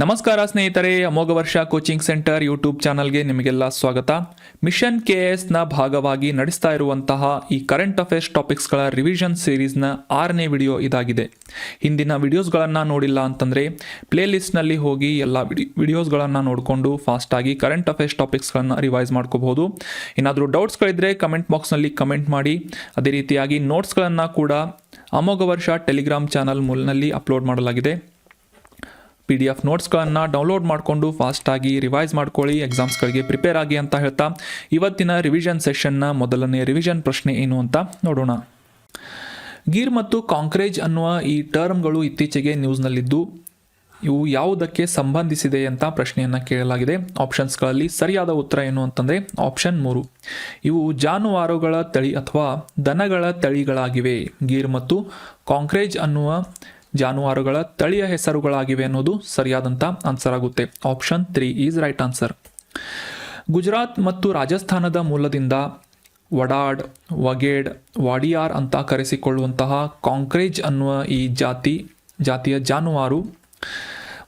ನಮಸ್ಕಾರ ಸ್ನೇಹಿತರೆ, ಅಮೋಘ ವರ್ಷ ಕೋಚಿಂಗ್ ಸೆಂಟರ್ ಯೂಟ್ಯೂಬ್ ಚಾನಲ್ಗೆ ನಿಮಗೆಲ್ಲ ಸ್ವಾಗತ. ಮಿಷನ್ KS ನ ಭಾಗವಾಗಿ ನಡೆಸ್ತಾ ಇರುವಂತಹ ಈ ಕರೆಂಟ್ ಅಫೇರ್ಸ್ ಟಾಪಿಕ್ಸ್ಗಳ ರಿವಿಷನ್ ಸೀರೀಸ್ನ 6ನೇ ವಿಡಿಯೋ ಇದಾಗಿದೆ. ಹಿಂದಿನ ವಿಡಿಯೋಸ್ಗಳನ್ನು ನೋಡಿಲ್ಲ ಅಂತಂದರೆ ಪ್ಲೇಲಿಸ್ಟ್ನಲ್ಲಿ ಹೋಗಿ ಎಲ್ಲ ವಿಡಿಯೋಸ್ಗಳನ್ನು ನೋಡಿಕೊಂಡು ಫಾಸ್ಟಾಗಿ ಕರೆಂಟ್ ಅಫೇರ್ಸ್ ಟಾಪಿಕ್ಸ್ಗಳನ್ನು ರಿವೈಸ್ ಮಾಡ್ಕೋಬಹುದು. ಏನಾದರೂ ಡೌಟ್ಸ್ಗಳಿದ್ದರೆ ಕಮೆಂಟ್ ಬಾಕ್ಸ್ನಲ್ಲಿ ಕಮೆಂಟ್ ಮಾಡಿ. ಅದೇ ರೀತಿಯಾಗಿ ನೋಟ್ಸ್ಗಳನ್ನು ಕೂಡ ಅಮೋಘ ವರ್ಷ ಟೆಲಿಗ್ರಾಮ್ ಚಾನಲ್ ಮೂಲನಲ್ಲಿ ಅಪ್ಲೋಡ್ ಮಾಡಲಾಗಿದೆ. PDF ನೋಟ್ಸ್ಗಳನ್ನು ಡೌನ್ಲೋಡ್ ಮಾಡಿಕೊಂಡು ಫಾಸ್ಟಾಗಿ ರಿವೈಸ್ ಮಾಡ್ಕೊಳ್ಳಿ, ಎಕ್ಸಾಮ್ಸ್ಗಳಿಗೆ ಪ್ರಿಪೇರ್ ಆಗಿ ಅಂತ ಹೇಳ್ತಾ ಇವತ್ತಿನ ರಿವಿಷನ್ ಸೆಷನ್ನ ಮೊದಲನೇ ರಿವಿಷನ್ ಪ್ರಶ್ನೆ ಏನು ಅಂತ ನೋಡೋಣ. ಗೀರ್ ಮತ್ತು ಕಾಂಕ್ರೇಜ್ ಅನ್ನುವ ಈ ಟರ್ಮ್ಗಳು ಇತ್ತೀಚೆಗೆ ನ್ಯೂಸ್ನಲ್ಲಿದ್ದು ಇವು ಯಾವುದಕ್ಕೆ ಸಂಬಂಧಿಸಿದೆ ಅಂತ ಪ್ರಶ್ನೆಯನ್ನು ಕೇಳಲಾಗಿದೆ. ಆಪ್ಷನ್ಸ್ಗಳಲ್ಲಿ ಸರಿಯಾದ ಉತ್ತರ ಏನು ಅಂತಂದರೆ ಆಪ್ಷನ್ 3. ಇವು ಜಾನುವಾರುಗಳ ತಳಿ ಅಥವಾ ದನಗಳ ತಳಿಗಳಾಗಿವೆ. ಗೀರ್ ಮತ್ತು ಕಾಂಕ್ರೇಜ್ ಅನ್ನುವ ಜಾನುವಾರುಗಳ ತಳಿಯ ಹೆಸರುಗಳಾಗಿವೆ ಅನ್ನೋದು ಸರಿಯಾದಂಥ ಆನ್ಸರ್ ಆಗುತ್ತೆ. Option 3 is right answer. Gujarat ಮತ್ತು ರಾಜಸ್ಥಾನದ ಮೂಲದಿಂದ ವಡಾಡ್, ವಗೇಡ್, ವಾಡಿಯಾರ್ ಅಂತ ಕರೆಸಿಕೊಳ್ಳುವಂತಹ ಕಾಂಕ್ರೇಜ್ ಅನ್ನುವ ಈ ಜಾತಿಯ ಜಾನುವಾರು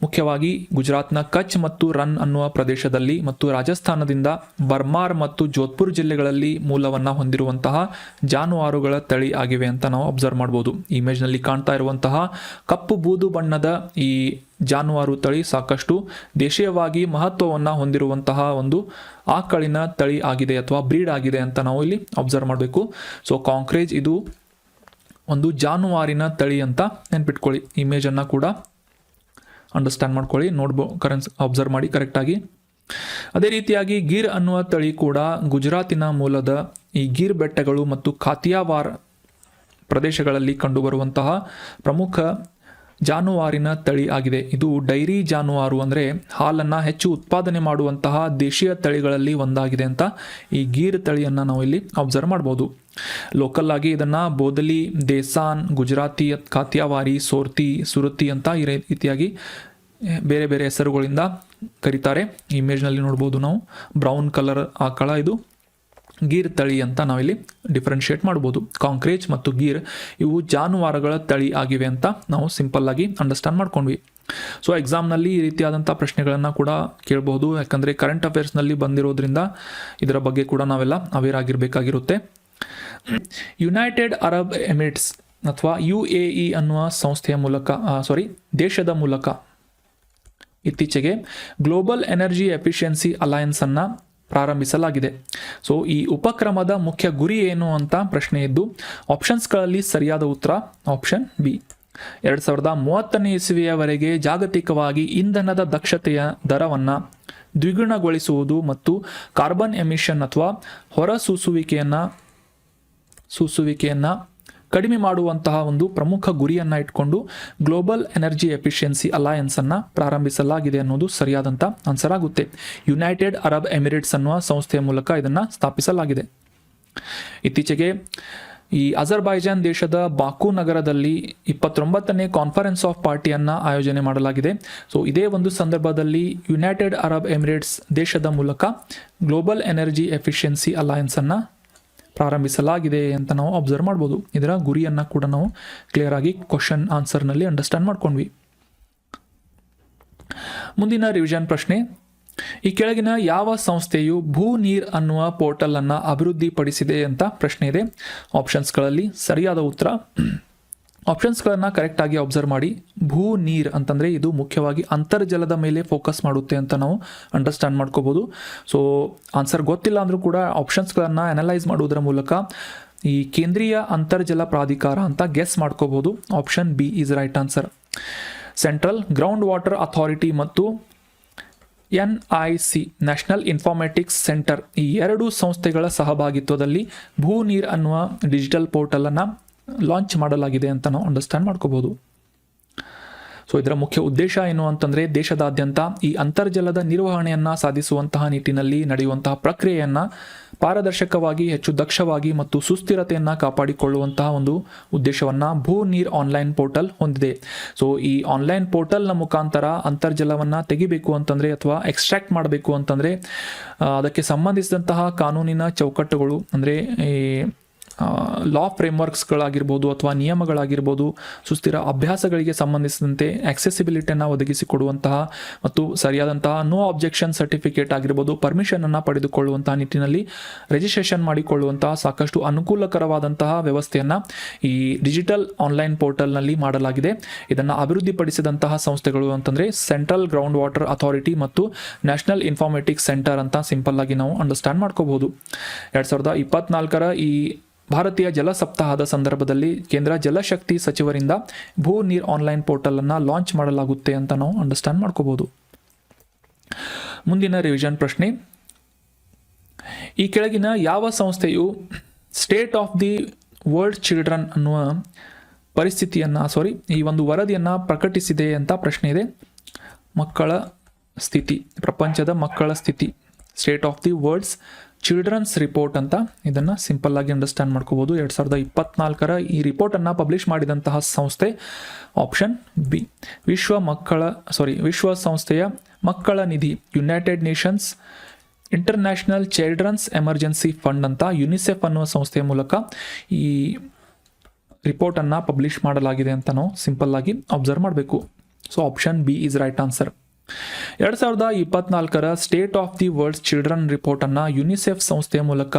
ಮುಖ್ಯವಾಗಿ ಗುಜರಾತ್ನ ಕಚ್ ಮತ್ತು ರನ್ ಅನ್ನುವ ಪ್ರದೇಶದಲ್ಲಿ ಮತ್ತು ರಾಜಸ್ಥಾನದಿಂದ ಬರ್ಮಾರ್ ಮತ್ತು ಜೋಧ್ಪುರ್ ಜಿಲ್ಲೆಗಳಲ್ಲಿ ಮೂಲವನ್ನು ಹೊಂದಿರುವಂತಹ ಜಾನುವಾರುಗಳ ತಳಿ ಆಗಿವೆ ಅಂತ ನಾವು ಅಬ್ಸರ್ವ್ ಮಾಡ್ಬೋದು. ಇಮೇಜ್ನಲ್ಲಿ ಕಾಣ್ತಾ ಇರುವಂತಹ ಕಪ್ಪು ಬೂದು ಬಣ್ಣದ ಈ ಜಾನುವಾರು ತಳಿ ಸಾಕಷ್ಟು ದೇಶೀಯವಾಗಿ ಮಹತ್ವವನ್ನು ಹೊಂದಿರುವಂತಹ ಒಂದು ಆಕಳಿನ ತಳಿ ಆಗಿದೆ ಅಥವಾ ಬ್ರೀಡ್ ಆಗಿದೆ ಅಂತ ನಾವು ಇಲ್ಲಿ ಅಬ್ಸರ್ವ್ ಮಾಡಬೇಕು. ಸೊ ಕಾಂಕ್ರೇಜ್ ಇದು ಒಂದು ಜಾನುವಾರಿನ ತಳಿ ಅಂತ ನೆನ್ಪಿಟ್ಕೊಳ್ಳಿ. ಇಮೇಜನ್ನು ಕೂಡ ಅಂಡರ್ಸ್ಟ್ಯಾಂಡ್ ಮಾಡ್ಕೊಳ್ಳಿ, ಅಬ್ಸರ್ವ್ ಮಾಡಿ ಕರೆಕ್ಟಾಗಿ. ಅದೇ ರೀತಿಯಾಗಿ ಗೀರ್ ಅನ್ನುವ ತಳಿ ಕೂಡ ಗುಜರಾತಿನ ಮೂಲದ ಈ ಗೀರ್ ಬೆಟ್ಟಗಳು ಮತ್ತು ಕಾತಿಯಾವಾರ್ ಪ್ರದೇಶಗಳಲ್ಲಿ ಕಂಡುಬರುವಂತಹ ಪ್ರಮುಖ ಜಾನುವಾರಿನ ತಳಿ ಆಗಿದೆ. ಇದು ಡೈರಿ ಜಾನುವಾರು ಅಂದರೆ ಹಾಲನ್ನು ಹೆಚ್ಚು ಉತ್ಪಾದನೆ ಮಾಡುವಂತಹ ದೇಶೀಯ ತಳಿಗಳಲ್ಲಿ ಒಂದಾಗಿದೆ ಅಂತ ಈ ಗೀರ್ ತಳಿಯನ್ನು ನಾವು ಇಲ್ಲಿ ಅಬ್ಸರ್ವ್ ಮಾಡ್ಬೋದು. ಲೋಕಲ್ ಆಗಿ ಇದನ್ನು ಬೋದಲಿ, ದೇಸಾನ್, ಗುಜರಾತಿ, ಕಾತಿಯಾವಾರಿ, ಸೋರ್ತಿ, ಸುರತಿ ಅಂತ ಈ ರೀತಿಯಾಗಿ ಬೇರೆ ಬೇರೆ ಹೆಸರುಗಳಿಂದ ಕರೀತಾರೆ. ಇಮೇಜ್ನಲ್ಲಿ ನೋಡ್ಬೋದು ನಾವು ಬ್ರೌನ್ ಕಲರ್ ಆಕಳ ಇದು ಗೀರ್ ತಳಿ ಅಂತ ನಾವಿಲ್ಲಿ ಡಿಫ್ರೆನ್ಶಿಯೇಟ್ ಮಾಡ್ಬೋದು. ಕಾಂಕ್ರೇಜ್ ಮತ್ತು ಗೀರ್ ಇವು ಜಾನುವಾರುಗಳ ತಳಿ ಆಗಿವೆ ಅಂತ ನಾವು ಸಿಂಪಲ್ ಆಗಿ ಅಂಡರ್ಸ್ಟ್ಯಾಂಡ್ ಮಾಡ್ಕೊಂಡ್ವಿ. ಸೊ ಎಕ್ಸಾಮ್ನಲ್ಲಿ ಈ ರೀತಿಯಾದಂಥ ಪ್ರಶ್ನೆಗಳನ್ನು ಕೂಡ ಕೇಳಬಹುದು, ಯಾಕಂದರೆ ಕರೆಂಟ್ ಅಫೇರ್ಸ್ನಲ್ಲಿ ಬಂದಿರೋದ್ರಿಂದ ಇದರ ಬಗ್ಗೆ ಕೂಡ ನಾವೆಲ್ಲ ಅವೇರ್ ಆಗಿರಬೇಕಾಗಿರುತ್ತೆ. ಯುನೈಟೆಡ್ ಅರಬ್ ಎಮಿರೇಟ್ಸ್ ಅಥವಾ UAE ಅನ್ನುವ ದೇಶದ ಮೂಲಕ ಇತ್ತೀಚೆಗೆ ಗ್ಲೋಬಲ್ ಎನರ್ಜಿ ಎಫಿಷಿಯನ್ಸಿ ಅಲಯನ್ಸ್ ಅನ್ನು ಪ್ರಾರಂಭಿಸಲಾಗಿದೆ. ಸೊ ಈ ಉಪಕ್ರಮದ ಮುಖ್ಯ ಗುರಿ ಏನು ಅಂತ ಪ್ರಶ್ನೆ ಇದ್ದು ಆಪ್ಷನ್ಸ್ಗಳಲ್ಲಿ ಸರಿಯಾದ ಉತ್ತರ ಆಪ್ಷನ್ B. 2030ನೇ ಇಸವಿಯವರೆಗೆ ಜಾಗತಿಕವಾಗಿ ಇಂಧನದ ದಕ್ಷತೆಯ ದರವನ್ನು ದ್ವಿಗುಣಗೊಳಿಸುವುದು ಮತ್ತು ಕಾರ್ಬನ್ ಎಮಿಷನ್ ಅಥವಾ ಹೊರಸೂಸುವಿಕೆಯನ್ನು ಕಡಿಮೆ ಮಾಡುವಂತಹ ಒಂದು ಪ್ರಮುಖ ಗುರಿಯನ್ನು ಇಟ್ಕೊಂಡು ಗ್ಲೋಬಲ್ ಎನರ್ಜಿ ಎಫಿಷಿಯನ್ಸಿ ಅಲಯನ್ಸ್ ಅನ್ನು ಪ್ರಾರಂಭಿಸಲಾಗಿದೆ ಅನ್ನೋದು ಸರಿಯಾದಂಥ ಆನ್ಸರ್ ಆಗುತ್ತೆ. ಯುನೈಟೆಡ್ ಅರಬ್ ಎಮಿರೇಟ್ಸ್ ಅನ್ನುವ ಸಂಸ್ಥೆಯ ಮೂಲಕ ಇದನ್ನು ಸ್ಥಾಪಿಸಲಾಗಿದೆ. ಇತ್ತೀಚೆಗೆ ಈ ಅಜರ್ಬೈಜಾನ್ ದೇಶದ ಬಾಕು ನಗರದಲ್ಲಿ 29ನೇ ಕಾನ್ಫರೆನ್ಸ್ ಆಫ್ ಪಾರ್ಟಿಯನ್ನು ಆಯೋಜನೆ ಮಾಡಲಾಗಿದೆ. ಸೊ ಇದೇ ಒಂದು ಸಂದರ್ಭದಲ್ಲಿ ಯುನೈಟೆಡ್ ಅರಬ್ ಎಮಿರೇಟ್ಸ್ ದೇಶದ ಮೂಲಕ ಗ್ಲೋಬಲ್ ಎನರ್ಜಿ ಎಫಿಷಿಯನ್ಸಿ ಅಲಯನ್ಸ್ ಅನ್ನು ಪ್ರಾರಂಭಿಸಲಾಗಿದೆ ಅಂತ ನಾವು ಅಬ್ಸರ್ವ್ ಮಾಡ್ಬೋದು. ಇದರ ಗುರಿಯನ್ನು ಕೂಡ ನಾವು ಕ್ಲಿಯರ್ ಆಗಿ ಕ್ವಶನ್ ಆನ್ಸರ್ನಲ್ಲಿ ಅಂಡರ್ಸ್ಟ್ಯಾಂಡ್ ಮಾಡ್ಕೊಂಡ್ವಿ. ಮುಂದಿನ ರಿವಿಷನ್ ಪ್ರಶ್ನೆ, ಈ ಕೆಳಗಿನ ಯಾವ ಸಂಸ್ಥೆಯು ಭೂ ನೀರ್ ಅನ್ನುವ ಪೋರ್ಟಲ್ ಅನ್ನು ಅಭಿವೃದ್ಧಿಪಡಿಸಿದೆ ಅಂತ ಪ್ರಶ್ನೆ ಇದೆ. ಆಪ್ಷನ್ಸ್ಗಳಲ್ಲಿ ಸರಿಯಾದ ಉತ್ತರ ಆಪ್ಷನ್ಸ್ಗಳನ್ನು ಕರೆಕ್ಟಾಗಿ ಅಬ್ಸರ್ವ್ ಮಾಡಿ. ಭೂ ನೀರ್ ಅಂತಂದರೆ ಇದು ಮುಖ್ಯವಾಗಿ ಅಂತರ್ಜಲದ ಮೇಲೆ ಫೋಕಸ್ ಮಾಡುತ್ತೆ ಅಂತ ನಾವು ಅಂಡರ್ಸ್ಟ್ಯಾಂಡ್ ಮಾಡ್ಕೋಬೋದು. ಸೊ ಆನ್ಸರ್ ಗೊತ್ತಿಲ್ಲ ಅಂದರೂ ಕೂಡ ಆಪ್ಷನ್ಸ್ಗಳನ್ನು ಅನಲೈಸ್ ಮಾಡುವುದರ ಮೂಲಕ ಈ ಕೇಂದ್ರೀಯ ಅಂತರ್ಜಲ ಪ್ರಾಧಿಕಾರ ಅಂತ ಗೆಸ್ ಮಾಡ್ಕೋಬೋದು. Option B is right answer. Central ground water authority ಮತ್ತು NIC ನ್ಯಾಷನಲ್ ಇನ್ಫಾರ್ಮ್ಯಾಟಿಕ್ಸ್ ಸೆಂಟರ್ ಈ ಎರಡೂ ಸಂಸ್ಥೆಗಳ ಸಹಭಾಗಿತ್ವದಲ್ಲಿ ಭೂ ನೀರ್ ಅನ್ನುವ ಡಿಜಿಟಲ್ ಪೋರ್ಟಲನ್ನು ಲಾಂಚ್ ಮಾಡಲಾಗಿದೆ ಅಂತ ನಾವು ಅಂಡರ್ಸ್ಟ್ಯಾಂಡ್ ಮಾಡ್ಕೋಬಹುದು. ಸೊ ಇದರ ಮುಖ್ಯ ಉದ್ದೇಶ ಏನು ಅಂತಂದರೆ ದೇಶದಾದ್ಯಂತ ಈ ಅಂತರ್ಜಲದ ನಿರ್ವಹಣೆಯನ್ನು ಸಾಧಿಸುವಂತಹ ನಿಟ್ಟಿನಲ್ಲಿ ನಡೆಯುವಂತಹ ಪ್ರಕ್ರಿಯೆಯನ್ನು ಪಾರದರ್ಶಕವಾಗಿ, ಹೆಚ್ಚು ದಕ್ಷವಾಗಿ ಮತ್ತು ಸುಸ್ಥಿರತೆಯನ್ನು ಕಾಪಾಡಿಕೊಳ್ಳುವಂತಹ ಒಂದು ಉದ್ದೇಶವನ್ನು ಭೂ ನೀರ್ ಆನ್ಲೈನ್ ಪೋರ್ಟಲ್ ಹೊಂದಿದೆ. ಸೊ ಈ ಆನ್ಲೈನ್ ಪೋರ್ಟಲ್ನ ಮುಖಾಂತರ ಅಂತರ್ಜಲವನ್ನು ತೆಗಿಬೇಕು ಅಂತಂದರೆ ಅಥವಾ ಎಕ್ಸ್ಟ್ರಾಕ್ಟ್ ಮಾಡಬೇಕು ಅಂತಂದರೆ ಅದಕ್ಕೆ ಸಂಬಂಧಿಸಿದಂತಹ ಕಾನೂನಿನ ಚೌಕಟ್ಟುಗಳು ಅಂದರೆ ಲಾ ಫ್ರೇಮ್ವರ್ಕ್ಸ್ಗಳಾಗಿರ್ಬೋದು ಅಥವಾ ನಿಯಮಗಳಾಗಿರ್ಬೋದು, ಸುಸ್ಥಿರ ಅಭ್ಯಾಸಗಳಿಗೆ ಸಂಬಂಧಿಸಿದಂತೆ ಆಕ್ಸೆಸಿಬಿಲಿಟಿಯನ್ನು ಒದಗಿಸಿಕೊಡುವಂತಹ ಮತ್ತು ಸರಿಯಾದಂತಹ ನೋ ಅಬ್ಜೆಕ್ಷನ್ ಸರ್ಟಿಫಿಕೇಟ್ ಆಗಿರ್ಬೋದು, ಪರ್ಮಿಷನನ್ನು ಪಡೆದುಕೊಳ್ಳುವಂತಹ ನಿಟ್ಟಿನಲ್ಲಿ ರಿಜಿಸ್ಟ್ರೇಷನ್ ಮಾಡಿಕೊಳ್ಳುವಂತಹ ಸಾಕಷ್ಟು ಅನುಕೂಲಕರವಾದಂತಹ ವ್ಯವಸ್ಥೆಯನ್ನು ಈ ಡಿಜಿಟಲ್ ಆನ್ಲೈನ್ ಪೋರ್ಟಲ್ನಲ್ಲಿ ಮಾಡಲಾಗಿದೆ. ಇದನ್ನು ಅಭಿವೃದ್ಧಿಪಡಿಸಿದಂತಹ ಸಂಸ್ಥೆಗಳು ಅಂತಂದರೆ ಸೆಂಟ್ರಲ್ ಗ್ರೌಂಡ್ ವಾಟರ್ ಅಥಾರಿಟಿ ಮತ್ತು ನ್ಯಾಷನಲ್ ಇನ್ಫಾರ್ಮೇಟಿಕ್ಸ್ ಸೆಂಟರ್ ಅಂತ ಸಿಂಪಲ್ ಆಗಿ ನಾವು ಅಂಡರ್ಸ್ಟ್ಯಾಂಡ್ ಮಾಡ್ಕೋಬಹುದು. 2024 ಈ ಭಾರತೀಯ ಜಲ ಸಪ್ತಾಹದ ಸಂದರ್ಭದಲ್ಲಿ ಕೇಂದ್ರ ಜಲಶಕ್ತಿ ಸಚಿವರಿಂದ ಭೂ ನೀರ್ ಆನ್ಲೈನ್ ಪೋರ್ಟಲ್ ಅನ್ನು ಲಾಂಚ್ ಮಾಡಲಾಗುತ್ತೆ ಅಂತ ನಾವು ಅಂಡರ್ಸ್ಟ್ಯಾಂಡ್ ಮಾಡ್ಕೋಬಹುದು. ಮುಂದಿನ ರಿವಿಷನ್ ಪ್ರಶ್ನೆ, ಈ ಕೆಳಗಿನ ಯಾವ ಸಂಸ್ಥೆಯು state of the world children ಅನ್ನುವ ಈ ಒಂದು ವರದಿಯನ್ನು ಪ್ರಕಟಿಸಿದೆ ಅಂತ ಪ್ರಶ್ನೆ ಇದೆ. ಮಕ್ಕಳ ಸ್ಥಿತಿ, ಪ್ರಪಂಚದ ಮಕ್ಕಳ ಸ್ಥಿತಿ, state of the world's children's report ಅಂತ ಇದನ್ನು ಸಿಂಪಲ್ ಆಗಿ ಅಂಡರ್ಸ್ಟ್ಯಾಂಡ್ ಮಾಡ್ಕೋಬಹುದು. 2024 ಈ ರಿಪೋರ್ಟನ್ನು ಪಬ್ಲಿಷ್ ಮಾಡಿದಂತಹ ಸಂಸ್ಥೆ ಆಪ್ಷನ್ ಬಿ ವಿಶ್ವ ಸಂಸ್ಥೆಯ ಮಕ್ಕಳ ನಿಧಿ, United Nations International Children's Emergency Fund ಅಂತ ಯುನಿಸೆಫ್ ಅನ್ನುವ ಸಂಸ್ಥೆಯ ಮೂಲಕ ಈ ರಿಪೋರ್ಟನ್ನು ಪಬ್ಲಿಷ್ ಮಾಡಲಾಗಿದೆ ಅಂತ ನಾವು ಸಿಂಪಲ್ ಆಗಿ ಅಬ್ಸರ್ವ್ ಮಾಡಬೇಕು. So option B is right answer. 2024 state of the world's children ರಿಪೋರ್ಟನ್ನು ಯುನಿಸೆಫ್ ಸಂಸ್ಥೆಯ ಮೂಲಕ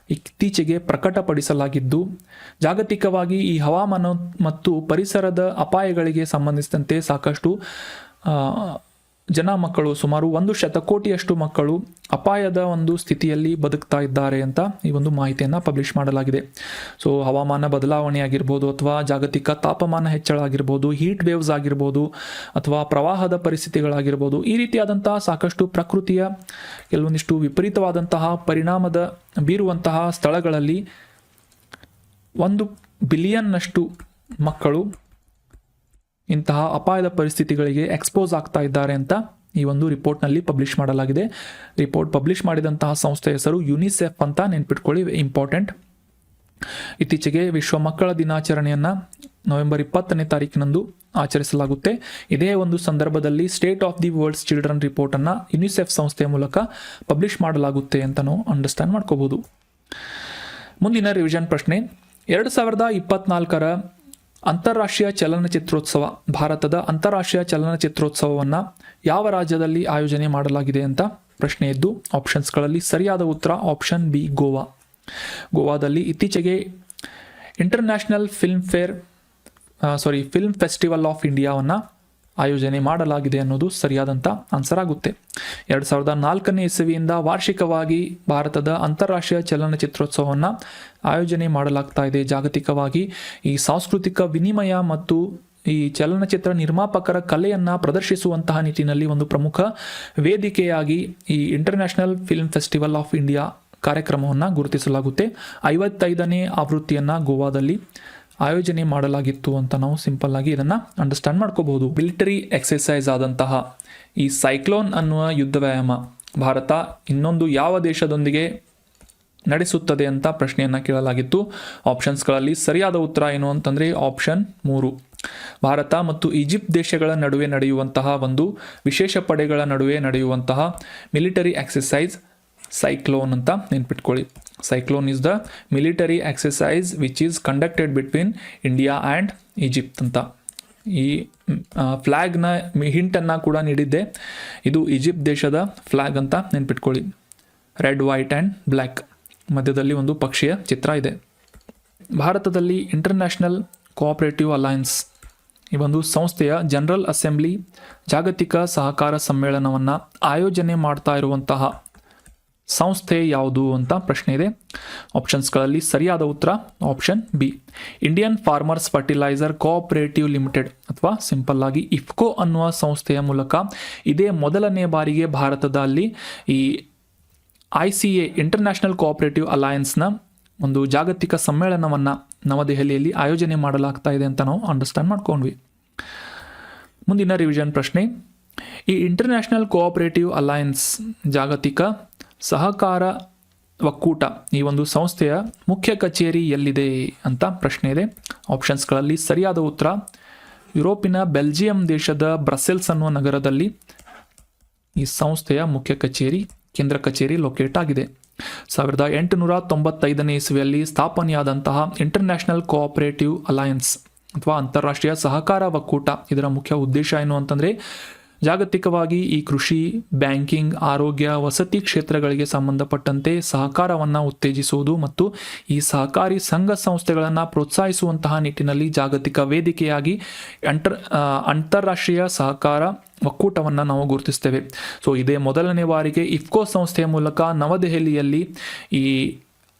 ಇತ್ತೀಚೆಗೆ ಪ್ರಕಟಪಡಿಸಲಾಗಿದ್ದು, ಜಾಗತಿಕವಾಗಿ ಈ ಹವಾಮಾನ ಮತ್ತು ಪರಿಸರದ ಅಪಾಯಗಳಿಗೆ ಸಂಬಂಧಿಸಿದಂತೆ ಸಾಕಷ್ಟು ಮಕ್ಕಳು, ಸುಮಾರು 1 ಶತಕೋಟಿಯಷ್ಟು ಮಕ್ಕಳು ಅಪಾಯದ ಒಂದು ಸ್ಥಿತಿಯಲ್ಲಿ ಬದುಕ್ತಾ ಇದ್ದಾರೆ ಅಂತ ಈ ಒಂದು ಮಾಹಿತಿಯನ್ನು ಪಬ್ಲಿಷ್ ಮಾಡಲಾಗಿದೆ. ಸೊ ಹವಾಮಾನ ಬದಲಾವಣೆ ಆಗಿರ್ಬೋದು, ಅಥವಾ ಜಾಗತಿಕ ತಾಪಮಾನ ಹೆಚ್ಚಳ ಆಗಿರ್ಬೋದು, ಹೀಟ್ ವೇವ್ಸ್ ಆಗಿರ್ಬೋದು, ಅಥವಾ ಪ್ರವಾಹದ ಪರಿಸ್ಥಿತಿಗಳಾಗಿರ್ಬೋದು, ಈ ರೀತಿಯಾದಂತಹ ಸಾಕಷ್ಟು ಪ್ರಕೃತಿಯ ಕೆಲವೊಂದಿಷ್ಟು ವಿಪರೀತವಾದಂತಹ ಪರಿಣಾಮದ ಬೀರುವಂತಹ ಸ್ಥಳಗಳಲ್ಲಿ 1 ಬಿಲಿಯನ್ನಷ್ಟು ಮಕ್ಕಳು ಇಂತಹ ಅಪಾಯದ ಪರಿಸ್ಥಿತಿಗಳಿಗೆ ಎಕ್ಸ್ಪೋಸ್ ಆಗ್ತಾ ಇದ್ದಾರೆ ಅಂತ ಈ ಒಂದು ರಿಪೋರ್ಟ್ನಲ್ಲಿ ಪಬ್ಲಿಷ್ ಮಾಡಲಾಗಿದೆ. ರಿಪೋರ್ಟ್ ಪಬ್ಲಿಷ್ ಮಾಡಿದಂತಹ ಸಂಸ್ಥೆ ಹೆಸರು ಯುನಿಸೆಫ್ ಅಂತ ನೆನ್ಪಿಟ್ಕೊಳ್ಳಿ, ಇಂಪಾರ್ಟೆಂಟ್. ಇತ್ತೀಚೆಗೆ ವಿಶ್ವ ಮಕ್ಕಳ ದಿನಾಚರಣೆಯನ್ನು ನವೆಂಬರ್ 20ನೇ ತಾರೀಕಿನಂದು ಆಚರಿಸಲಾಗುತ್ತೆ. ಇದೇ ಒಂದು ಸಂದರ್ಭದಲ್ಲಿ state of the world's children ರಿಪೋರ್ಟನ್ನು ಯುನಿಸೆಫ್ ಸಂಸ್ಥೆಯ ಮೂಲಕ ಪಬ್ಲಿಷ್ ಮಾಡಲಾಗುತ್ತೆ ಅಂತ ನಾವು ಅಂಡರ್ಸ್ಟ್ಯಾಂಡ್ ಮಾಡ್ಕೋಬಹುದು. ಮುಂದಿನ ರಿವಿಷನ್ ಪ್ರಶ್ನೆ, 2024 ಅಂತಾರಾಷ್ಟ್ರೀಯ ಚಲನಚಿತ್ರೋತ್ಸವ, ಭಾರತದ ಅಂತಾರಾಷ್ಟ್ರೀಯ ಚಲನಚಿತ್ರೋತ್ಸವವನ್ನು ಯಾವ ರಾಜ್ಯದಲ್ಲಿ ಆಯೋಜನೆ ಮಾಡಲಾಗಿದೆ ಅಂತ ಪ್ರಶ್ನೆ ಇದ್ದು, ಆಪ್ಷನ್ಸ್ಗಳಲ್ಲಿ ಸರಿಯಾದ ಉತ್ತರ ಆಪ್ಷನ್ ಬಿ ಗೋವಾ. ಗೋವಾದಲ್ಲಿ ಇತ್ತೀಚೆಗೆ ಇಂಟರ್ನ್ಯಾಷನಲ್ ಫಿಲ್ಮ್ ಫೆಸ್ಟಿವಲ್ ಆಫ್ ಇಂಡಿಯಾವನ್ನು ಆಯೋಜನೆ ಮಾಡಲಾಗಿದೆ ಅನ್ನೋದು ಸರಿಯಾದಂಥ ಆನ್ಸರ್ ಆಗುತ್ತೆ. 2004ನೇ ಇಸವಿಯಿಂದ ವಾರ್ಷಿಕವಾಗಿ ಭಾರತದ ಅಂತಾರಾಷ್ಟ್ರೀಯ ಚಲನಚಿತ್ರೋತ್ಸವವನ್ನು ಆಯೋಜನೆ ಮಾಡಲಾಗ್ತಾ ಇದೆ. ಜಾಗತಿಕವಾಗಿ ಈ ಸಾಂಸ್ಕೃತಿಕ ವಿನಿಮಯ ಮತ್ತು ಈ ಚಲನಚಿತ್ರ ನಿರ್ಮಾಪಕರ ಕಲೆಯನ್ನು ಪ್ರದರ್ಶಿಸುವಂತಹ ನಿಟ್ಟಿನಲ್ಲಿ ಒಂದು ಪ್ರಮುಖ ವೇದಿಕೆಯಾಗಿ ಈ international film festival of India ಕಾರ್ಯಕ್ರಮವನ್ನು ಗುರುತಿಸಲಾಗುತ್ತೆ. 55ನೇ ಆವೃತ್ತಿಯನ್ನು ಗೋವಾದಲ್ಲಿ ಆಯೋಜನೆ ಮಾಡಲಾಗಿತ್ತು ಅಂತ ನಾವು ಸಿಂಪಲ್ ಆಗಿ ಇದನ್ನು ಅಂಡರ್ಸ್ಟ್ಯಾಂಡ್ ಮಾಡ್ಕೋಬಹುದು. ಮಿಲಿಟರಿ ಎಕ್ಸರ್ಸೈಸ್ ಆದಂತಹ ಈ ಸೈಕ್ಲೋನ್ ಅನ್ನುವ ಯುದ್ಧ ವ್ಯಾಯಾಮ ಭಾರತ ಇನ್ನೊಂದು ಯಾವ ದೇಶದೊಂದಿಗೆ ನಡೆಸುತ್ತದೆ ಅಂತ ಪ್ರಶ್ನೆಯನ್ನು ಕೇಳಲಾಗಿತ್ತು. ಆಪ್ಷನ್ಸ್ಗಳಲ್ಲಿ ಸರಿಯಾದ ಉತ್ತರ ಏನು ಅಂತಂದರೆ ಆಪ್ಷನ್ 3, ಭಾರತ ಮತ್ತು ಈಜಿಪ್ಟ್ ದೇಶಗಳ ನಡುವೆ ನಡೆಯುವಂತಹ ಒಂದು ವಿಶೇಷ ಪಡೆಗಳ ನಡುವೆ ನಡೆಯುವಂತಹ ಮಿಲಿಟರಿ ಎಕ್ಸರ್ಸೈಸ್ ಸೈಕ್ಲೋನ್ ಅಂತ ನೆನ್ಪಿಟ್ಕೊಳ್ಳಿ. Cyclone is the military exercise which is conducted between India and Egypt ಅಂತ. ಈ ಫ್ಲ್ಯಾಗ್ನ ಹಿಂಟನ್ನು ಕೂಡ ನೀಡಿದ್ದೆ. ಇದು ಈಜಿಪ್ಟ್ ದೇಶದ ಫ್ಲ್ಯಾಗ್ ಅಂತ ನೆನ್ಪಿಟ್ಕೊಳ್ಳಿ. ರೆಡ್, ವೈಟ್ ಆ್ಯಂಡ್ ಬ್ಲ್ಯಾಕ್, ಮಧ್ಯದಲ್ಲಿ ಒಂದು ಪಕ್ಷಿಯ ಚಿತ್ರ ಇದೆ. ಭಾರತದಲ್ಲಿ ಇಂಟರ್ನ್ಯಾಷನಲ್ ಕೋಆಪರೇಟಿವ್ ಅಲಯನ್ಸ್ ಈ ಒಂದು ಸಂಸ್ಥೆಯ ಜನರಲ್ ಅಸೆಂಬ್ಲಿ ಜಾಗತಿಕ ಸಹಕಾರ ಸಮ್ಮೇಳನವನ್ನು ಆಯೋಜನೆ ಮಾಡ್ತಾ ಇರುವಂತಹ ಸಂಸ್ಥೆ ಯಾವುದು ಅಂತ ಪ್ರಶ್ನೆ ಇದೆ. ಆಪ್ಷನ್ಸ್ಗಳಲ್ಲಿ ಸರಿಯಾದ ಉತ್ತರ option B, Indian farmers fertiliser cooperative limited ಅಥವಾ ಸಿಂಪಲ್ ಆಗಿ ಇಫ್ಕೋ ಅನ್ನುವ ಸಂಸ್ಥೆಯ ಮೂಲಕ ಇದೇ ಮೊದಲನೇ ಬಾರಿಗೆ ಭಾರತದಲ್ಲಿ ಈ ICA ಇಂಟರ್ನ್ಯಾಷನಲ್ ಕೋಆಪರೇಟಿವ್ ಅಲಯನ್ಸ್ನ ಒಂದು ಜಾಗತಿಕ ಸಮ್ಮೇಳನವನ್ನು ನವದೆಹಲಿಯಲ್ಲಿ ಆಯೋಜನೆ ಮಾಡಲಾಗ್ತಾ ಇದೆ ಅಂತ ನಾವು ಅಂಡರ್ಸ್ಟ್ಯಾಂಡ್ ಮಾಡ್ಕೊಂಡ್ವಿ. ಮುಂದಿನ ರಿವಿಷನ್ ಪ್ರಶ್ನೆ, ಈ ಇಂಟರ್ನ್ಯಾಷನಲ್ ಕೋಆಪರೇಟಿವ್ ಅಲಯನ್ಸ್ ಜಾಗತಿಕ ಸಹಕಾರ ಒಕ್ಕೂಟ ಈ ಒಂದು ಸಂಸ್ಥೆಯ ಮುಖ್ಯ ಕಚೇರಿ ಎಲ್ಲಿದೆ ಅಂತ ಪ್ರಶ್ನೆ ಇದೆ. ಆಪ್ಷನ್ಸ್ಗಳಲ್ಲಿ ಸರಿಯಾದ ಉತ್ತರ ಯುರೋಪಿನ ಬೆಲ್ಜಿಯಂ ದೇಶದ ಬ್ರಸೆಲ್ಸ್ ಅನ್ನುವ ನಗರದಲ್ಲಿ ಈ ಸಂಸ್ಥೆಯ ಮುಖ್ಯ ಕಚೇರಿ, ಕೇಂದ್ರ ಕಚೇರಿ ಲೊಕೇಟ್ ಆಗಿದೆ. 1895 ಇಸ್ವಿಯಲ್ಲಿ ಸ್ಥಾಪನೆಯಾದಂತಹ ಇಂಟರ್ನ್ಯಾಷನಲ್ ಕೋಆಪರೇಟಿವ್ ಅಲಯನ್ಸ್ ಅಥವಾ ಅಂತಾರಾಷ್ಟ್ರೀಯ ಸಹಕಾರ ಒಕ್ಕೂಟ, ಇದರ ಮುಖ್ಯ ಉದ್ದೇಶ ಏನು ಅಂತಂದರೆ ಜಾಗತಿಕವಾಗಿ ಈ ಕೃಷಿ, ಬ್ಯಾಂಕಿಂಗ್, ಆರೋಗ್ಯ, ವಸತಿ ಕ್ಷೇತ್ರಗಳಿಗೆ ಸಂಬಂಧಪಟ್ಟಂತೆ ಸಹಕಾರವನ್ನು ಉತ್ತೇಜಿಸುವುದು ಮತ್ತು ಈ ಸಹಕಾರಿ ಸಂಘ ಸಂಸ್ಥೆಗಳನ್ನು ಪ್ರೋತ್ಸಾಹಿಸುವಂತಹ ನಿಟ್ಟಿನಲ್ಲಿ ಜಾಗತಿಕ ವೇದಿಕೆಯಾಗಿ ಅಂತಾರಾಷ್ಟ್ರೀಯ ಸಹಕಾರ ಒಕ್ಕೂಟವನ್ನು ನಾವು ಗುರುತಿಸ್ತೇವೆ. ಸೊ ಇದೇ ಮೊದಲನೇ ಬಾರಿಗೆ ಇಫ್ಕೋ ಸಂಸ್ಥೆಯ ಮೂಲಕ ನವದೆಹಲಿಯಲ್ಲಿ ಈ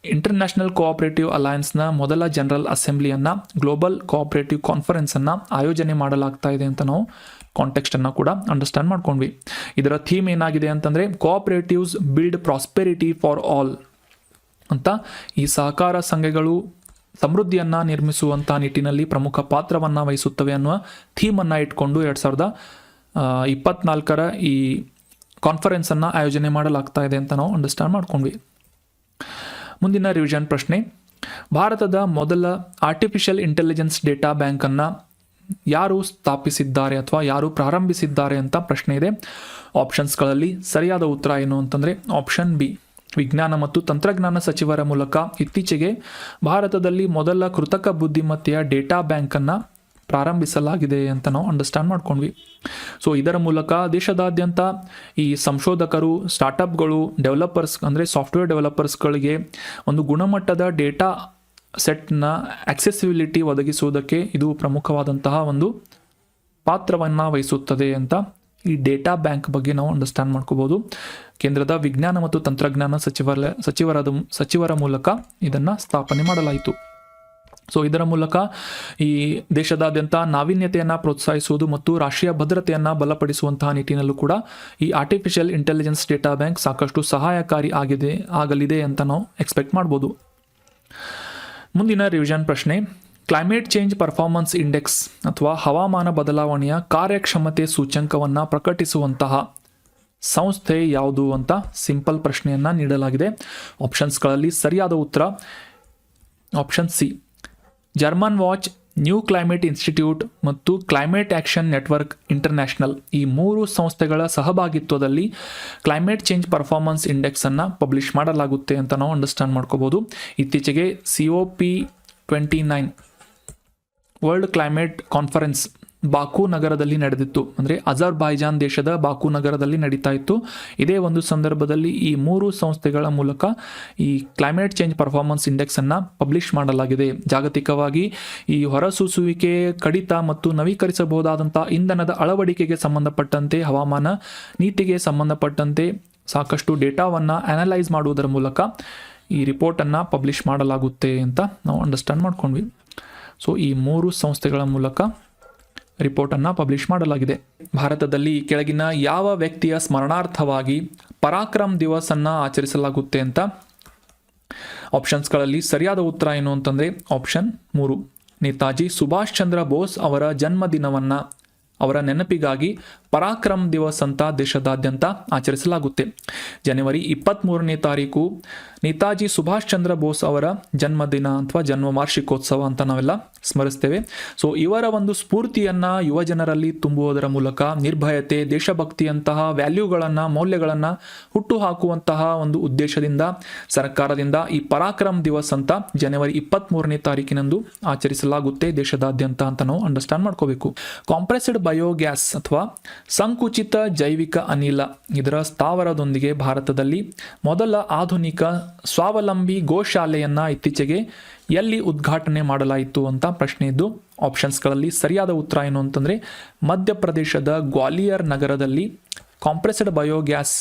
ಇಂಟರ್ನ್ಯಾಷನಲ್ ಕೋಆಪರೇಟಿವ್ ಅಲಯನ್ಸ್ನ ಮೊದಲ ಜನರಲ್ ಅಸೆಂಬ್ಲಿಯನ್ನು, ಗ್ಲೋಬಲ್ ಕೋಆಪರೇಟಿವ್ ಕಾನ್ಫರೆನ್ಸನ್ನು ಆಯೋಜನೆ ಮಾಡಲಾಗ್ತಾ ಇದೆ ಅಂತ ನಾವು ಕಾಂಟೆಕ್ಸ್ಟನ್ನು ಕೂಡ ಅಂಡರ್ಸ್ಟ್ಯಾಂಡ್ ಮಾಡ್ಕೊಂಡ್ವಿ. ಇದರ ಥೀಮ್ ಏನಾಗಿದೆ ಅಂತಂದರೆ cooperatives build prosperity for all ಅಂತ. ಈ ಸಹಕಾರ ಸಂಘಗಳು ಸಮೃದ್ಧಿಯನ್ನು ನಿರ್ಮಿಸುವಂಥ ನಿಟ್ಟಿನಲ್ಲಿ ಪ್ರಮುಖ ಪಾತ್ರವನ್ನು ವಹಿಸುತ್ತವೆ ಅನ್ನುವ ಥೀಮನ್ನು ಇಟ್ಕೊಂಡು 2024 ಈ ಕಾನ್ಫರೆನ್ಸನ್ನು ಆಯೋಜನೆ ಮಾಡಲಾಗ್ತಾ ಇದೆ ಅಂತ ನಾವು ಅಂಡರ್ಸ್ಟ್ಯಾಂಡ್ ಮಾಡ್ಕೊಂಡ್ವಿ. ಮುಂದಿನ ರಿವಿಷನ್ ಪ್ರಶ್ನೆ, ಭಾರತದ ಮೊದಲ ಆರ್ಟಿಫಿಷಿಯಲ್ ಇಂಟೆಲಿಜೆನ್ಸ್ ಡೇಟಾ ಬ್ಯಾಂಕನ್ನು ಯಾರು ಸ್ಥಾಪಿಸಿದ್ದಾರೆ ಅಥವಾ ಯಾರು ಪ್ರಾರಂಭಿಸಿದ್ದಾರೆ ಅಂತ ಪ್ರಶ್ನೆ ಇದೆ. ಆಪ್ಷನ್ಸ್ಗಳಲ್ಲಿ ಸರಿಯಾದ ಉತ್ತರ ಏನು ಅಂತಂದರೆ ಆಪ್ಷನ್ ಬಿ, ವಿಜ್ಞಾನ ಮತ್ತು ತಂತ್ರಜ್ಞಾನ ಸಚಿವರ ಮೂಲಕ ಇತ್ತೀಚೆಗೆ ಭಾರತದಲ್ಲಿ ಮೊದಲ ಕೃತಕ ಬುದ್ಧಿಮತ್ತೆಯ ಡೇಟಾ ಬ್ಯಾಂಕನ್ನು ಪ್ರಾರಂಭಿಸಲಾಗಿದೆ ಅಂತ ನಾವು ಅಂಡರ್ಸ್ಟ್ಯಾಂಡ್ ಮಾಡ್ಕೊಂಡ್ವಿ. ಸೊ ಇದರ ಮೂಲಕ ದೇಶದಾದ್ಯಂತ ಈ ಸಂಶೋಧಕರು, ಸ್ಟಾರ್ಟಪ್ಗಳು, ಡೆವಲಪರ್ಸ್ ಅಂದರೆ ಸಾಫ್ಟ್ವೇರ್ ಡೆವಲಪರ್ಸ್ಗಳಿಗೆ ಒಂದು ಗುಣಮಟ್ಟದ ಡೇಟಾ ಸೆಟ್ನ ಆಕ್ಸೆಸಿಬಿಲಿಟಿ ಒದಗಿಸುವುದಕ್ಕೆ ಇದು ಪ್ರಮುಖವಾದಂತಹ ಒಂದು ಪಾತ್ರವನ್ನು ವಹಿಸುತ್ತದೆ ಅಂತ ಈ ಡೇಟಾ ಬ್ಯಾಂಕ್ ಬಗ್ಗೆ ನಾವು ಅಂಡರ್ಸ್ಟ್ಯಾಂಡ್ ಮಾಡ್ಕೋಬೋದು. ಕೇಂದ್ರದ ವಿಜ್ಞಾನ ಮತ್ತು ತಂತ್ರಜ್ಞಾನ ಸಚಿವರ ಮೂಲಕ ಇದನ್ನು ಸ್ಥಾಪನೆ ಮಾಡಲಾಯಿತು. ಸೊ ಇದರ ಮೂಲಕ ಈ ದೇಶದಾದ್ಯಂತ ನಾವೀನ್ಯತೆಯನ್ನು ಪ್ರೋತ್ಸಾಹಿಸುವುದು ಮತ್ತು ರಾಷ್ಟ್ರೀಯ ಭದ್ರತೆಯನ್ನು ಬಲಪಡಿಸುವಂತಹ ನಿಟ್ಟಿನಲ್ಲೂ ಕೂಡ ಈ ಆರ್ಟಿಫಿಷಿಯಲ್ ಇಂಟೆಲಿಜೆನ್ಸ್ ಡೇಟಾ ಬ್ಯಾಂಕ್ ಸಾಕಷ್ಟು ಸಹಾಯಕಾರಿ ಆಗಲಿದೆ ಅಂತ ನಾವು ಎಕ್ಸ್ಪೆಕ್ಟ್ ಮಾಡ್ಬೋದು. ಮುಂದಿನ ರಿವಿಷನ್ ಪ್ರಶ್ನೆ, ಕ್ಲೈಮೇಟ್ ಚೇಂಜ್ ಪರ್ಫಾರ್ಮೆನ್ಸ್ ಇಂಡೆಕ್ಸ್ ಅಥವಾ ಹವಾಮಾನ ಬದಲಾವಣೆಯ ಕಾರ್ಯಕ್ಷಮತೆ ಸೂಚ್ಯಂಕವನ್ನು ಪ್ರಕಟಿಸುವಂತಹ ಸಂಸ್ಥೆ ಯಾವುದು ಅಂತ ಸಿಂಪಲ್ ಪ್ರಶ್ನೆಯನ್ನು ನೀಡಲಾಗಿದೆ. ಆಪ್ಷನ್ಸ್ಗಳಲ್ಲಿ ಸರಿಯಾದ ಉತ್ತರ option C, German watch, new climate institute ಮತ್ತು ಕ್ಲೈಮೇಟ್ ಆ್ಯಕ್ಷನ್ ನೆಟ್ವರ್ಕ್ ಇಂಟರ್ನ್ಯಾಷನಲ್ ಈ 3 ಸಂಸ್ಥೆಗಳ ಸಹಭಾಗಿತ್ವದಲ್ಲಿ ಕ್ಲೈಮೇಟ್ ಚೇಂಜ್ ಪರ್ಫಾರ್ಮೆನ್ಸ್ ಇಂಡೆಕ್ಸನ್ನು ಪಬ್ಲಿಷ್ ಮಾಡಲಾಗುತ್ತೆ ಅಂತ ನಾವು ಅಂಡರ್ಸ್ಟ್ಯಾಂಡ್ ಮಾಡ್ಕೋಬೋದು. ಇತ್ತೀಚೆಗೆ COP29 ವರ್ಲ್ಡ್ ಕ್ಲೈಮೇಟ್ ಕಾನ್ಫರೆನ್ಸ್ ಬಾಕು ನಗರದಲ್ಲಿ ನಡೆದಿತ್ತು. ಅಂದರೆ ಅಜರ್ಬೈಜಾನ್ ದೇಶದ ಬಾಕು ನಗರದಲ್ಲಿ ನಡೀತಾ ಇತ್ತು. ಇದೇ ಒಂದು ಸಂದರ್ಭದಲ್ಲಿ ಈ 3 ಸಂಸ್ಥೆಗಳ ಮೂಲಕ ಈ ಕ್ಲೈಮೇಟ್ ಚೇಂಜ್ ಪರ್ಫಾರ್ಮೆನ್ಸ್ ಇಂಡೆಕ್ಸನ್ನು ಪಬ್ಲಿಷ್ ಮಾಡಲಾಗಿದೆ. ಜಾಗತಿಕವಾಗಿ ಈ ಹೊರಸೂಸುವಿಕೆ ಕಡಿತ ಮತ್ತು ನವೀಕರಿಸಬಹುದಾದಂಥ ಇಂಧನದ ಅಳವಡಿಕೆಗೆ ಸಂಬಂಧಪಟ್ಟಂತೆ, ಹವಾಮಾನ ನೀತಿಗೆ ಸಂಬಂಧಪಟ್ಟಂತೆ ಸಾಕಷ್ಟು ಡೇಟಾವನ್ನು ಅನಲೈಸ್ ಮಾಡುವುದರ ಮೂಲಕ ಈ ರಿಪೋರ್ಟನ್ನು ಪಬ್ಲಿಷ್ ಮಾಡಲಾಗುತ್ತೆ ಅಂತ ನಾವು ಅಂಡರ್ಸ್ಟ್ಯಾಂಡ್ ಮಾಡ್ಕೊಂಡ್ವಿ. ಸೊ ಈ 3 ಸಂಸ್ಥೆಗಳ ಮೂಲಕ ರಿಪೋರ್ಟನ್ನು ಪಬ್ಲಿಷ್ ಮಾಡಲಾಗಿದೆ. ಭಾರತದಲ್ಲಿ ಕೆಳಗಿನ ಯಾವ ವ್ಯಕ್ತಿಯ ಸ್ಮರಣಾರ್ಥವಾಗಿ ಪರಾಕ್ರಮ್ ದಿವಸನ್ನು ಆಚರಿಸಲಾಗುತ್ತೆ ಅಂತ ಆಪ್ಷನ್ಸ್ಗಳಲ್ಲಿ ಸರಿಯಾದ ಉತ್ತರ ಏನು ಅಂತಂದರೆ ಆಪ್ಷನ್ 3, ನೇತಾಜಿ ಸುಭಾಷ್ ಚಂದ್ರ ಬೋಸ್ ಅವರ ಜನ್ಮದಿನವನ್ನು ಅವರ ನೆನಪಿಗಾಗಿ ಪರಾಕ್ರಮ್ ದಿವಸ್ ಅಂತ ದೇಶದಾದ್ಯಂತ ಆಚರಿಸಲಾಗುತ್ತೆ. ಜನವರಿ 23ನೇ ತಾರೀಕು ನೇತಾಜಿ ಸುಭಾಷ್ ಚಂದ್ರ ಬೋಸ್ ಅವರ ಜನ್ಮದಿನ ಅಥವಾ ಜನ್ಮ ವಾರ್ಷಿಕೋತ್ಸವ ಅಂತ ನಾವೆಲ್ಲ ಸ್ಮರಿಸ್ತೇವೆ. ಸೊ ಇವರ ಒಂದು ಸ್ಫೂರ್ತಿಯನ್ನು ಯುವ ಜನರಲ್ಲಿ ತುಂಬುವುದರ ಮೂಲಕ ನಿರ್ಭಯತೆ, ದೇಶಭಕ್ತಿಯಂತಹ ವ್ಯಾಲ್ಯೂಗಳನ್ನು, ಮೌಲ್ಯಗಳನ್ನು ಹುಟ್ಟು ಹಾಕುವಂತಹ ಒಂದು ಉದ್ದೇಶದಿಂದ ಸರ್ಕಾರದಿಂದ ಈ ಪರಾಕ್ರಮ್ ದಿವಸ್ ಅಂತ ಜನವರಿ 23ನೇ ತಾರೀಕಿನಂದು ಆಚರಿಸಲಾಗುತ್ತೆ ದೇಶದಾದ್ಯಂತ ಅಂತ ನಾವು ಅಂಡರ್ಸ್ಟ್ಯಾಂಡ್ ಮಾಡ್ಕೋಬೇಕು. ಕಾಂಪ್ರೆಸ್ಡ್ ಬಯೋಗ್ಯಾಸ್ ಅಥವಾ ಸಂಕುಚಿತ ಜೈವಿಕ ಅನಿಲ ಇದರ ಸ್ಥಾವರದೊಂದಿಗೆ ಭಾರತದಲ್ಲಿ ಮೊದಲ ಆಧುನಿಕ ಸ್ವಾವಲಂಬಿ ಗೋಶಾಲೆಯನ್ನು ಇತ್ತೀಚೆಗೆ ಎಲ್ಲಿ ಉದ್ಘಾಟನೆ ಮಾಡಲಾಯಿತು ಅಂತ ಪ್ರಶ್ನೆ ಇದ್ದು ಆಪ್ಷನ್ಸ್ಗಳಲ್ಲಿ ಸರಿಯಾದ ಉತ್ತರ ಏನು ಅಂತಂದರೆ ಮಧ್ಯಪ್ರದೇಶದ ಗ್ವಾಲಿಯರ್ ನಗರದಲ್ಲಿ ಕಾಂಪ್ರೆಸ್ಡ್ ಬಯೋಗ್ಯಾಸ್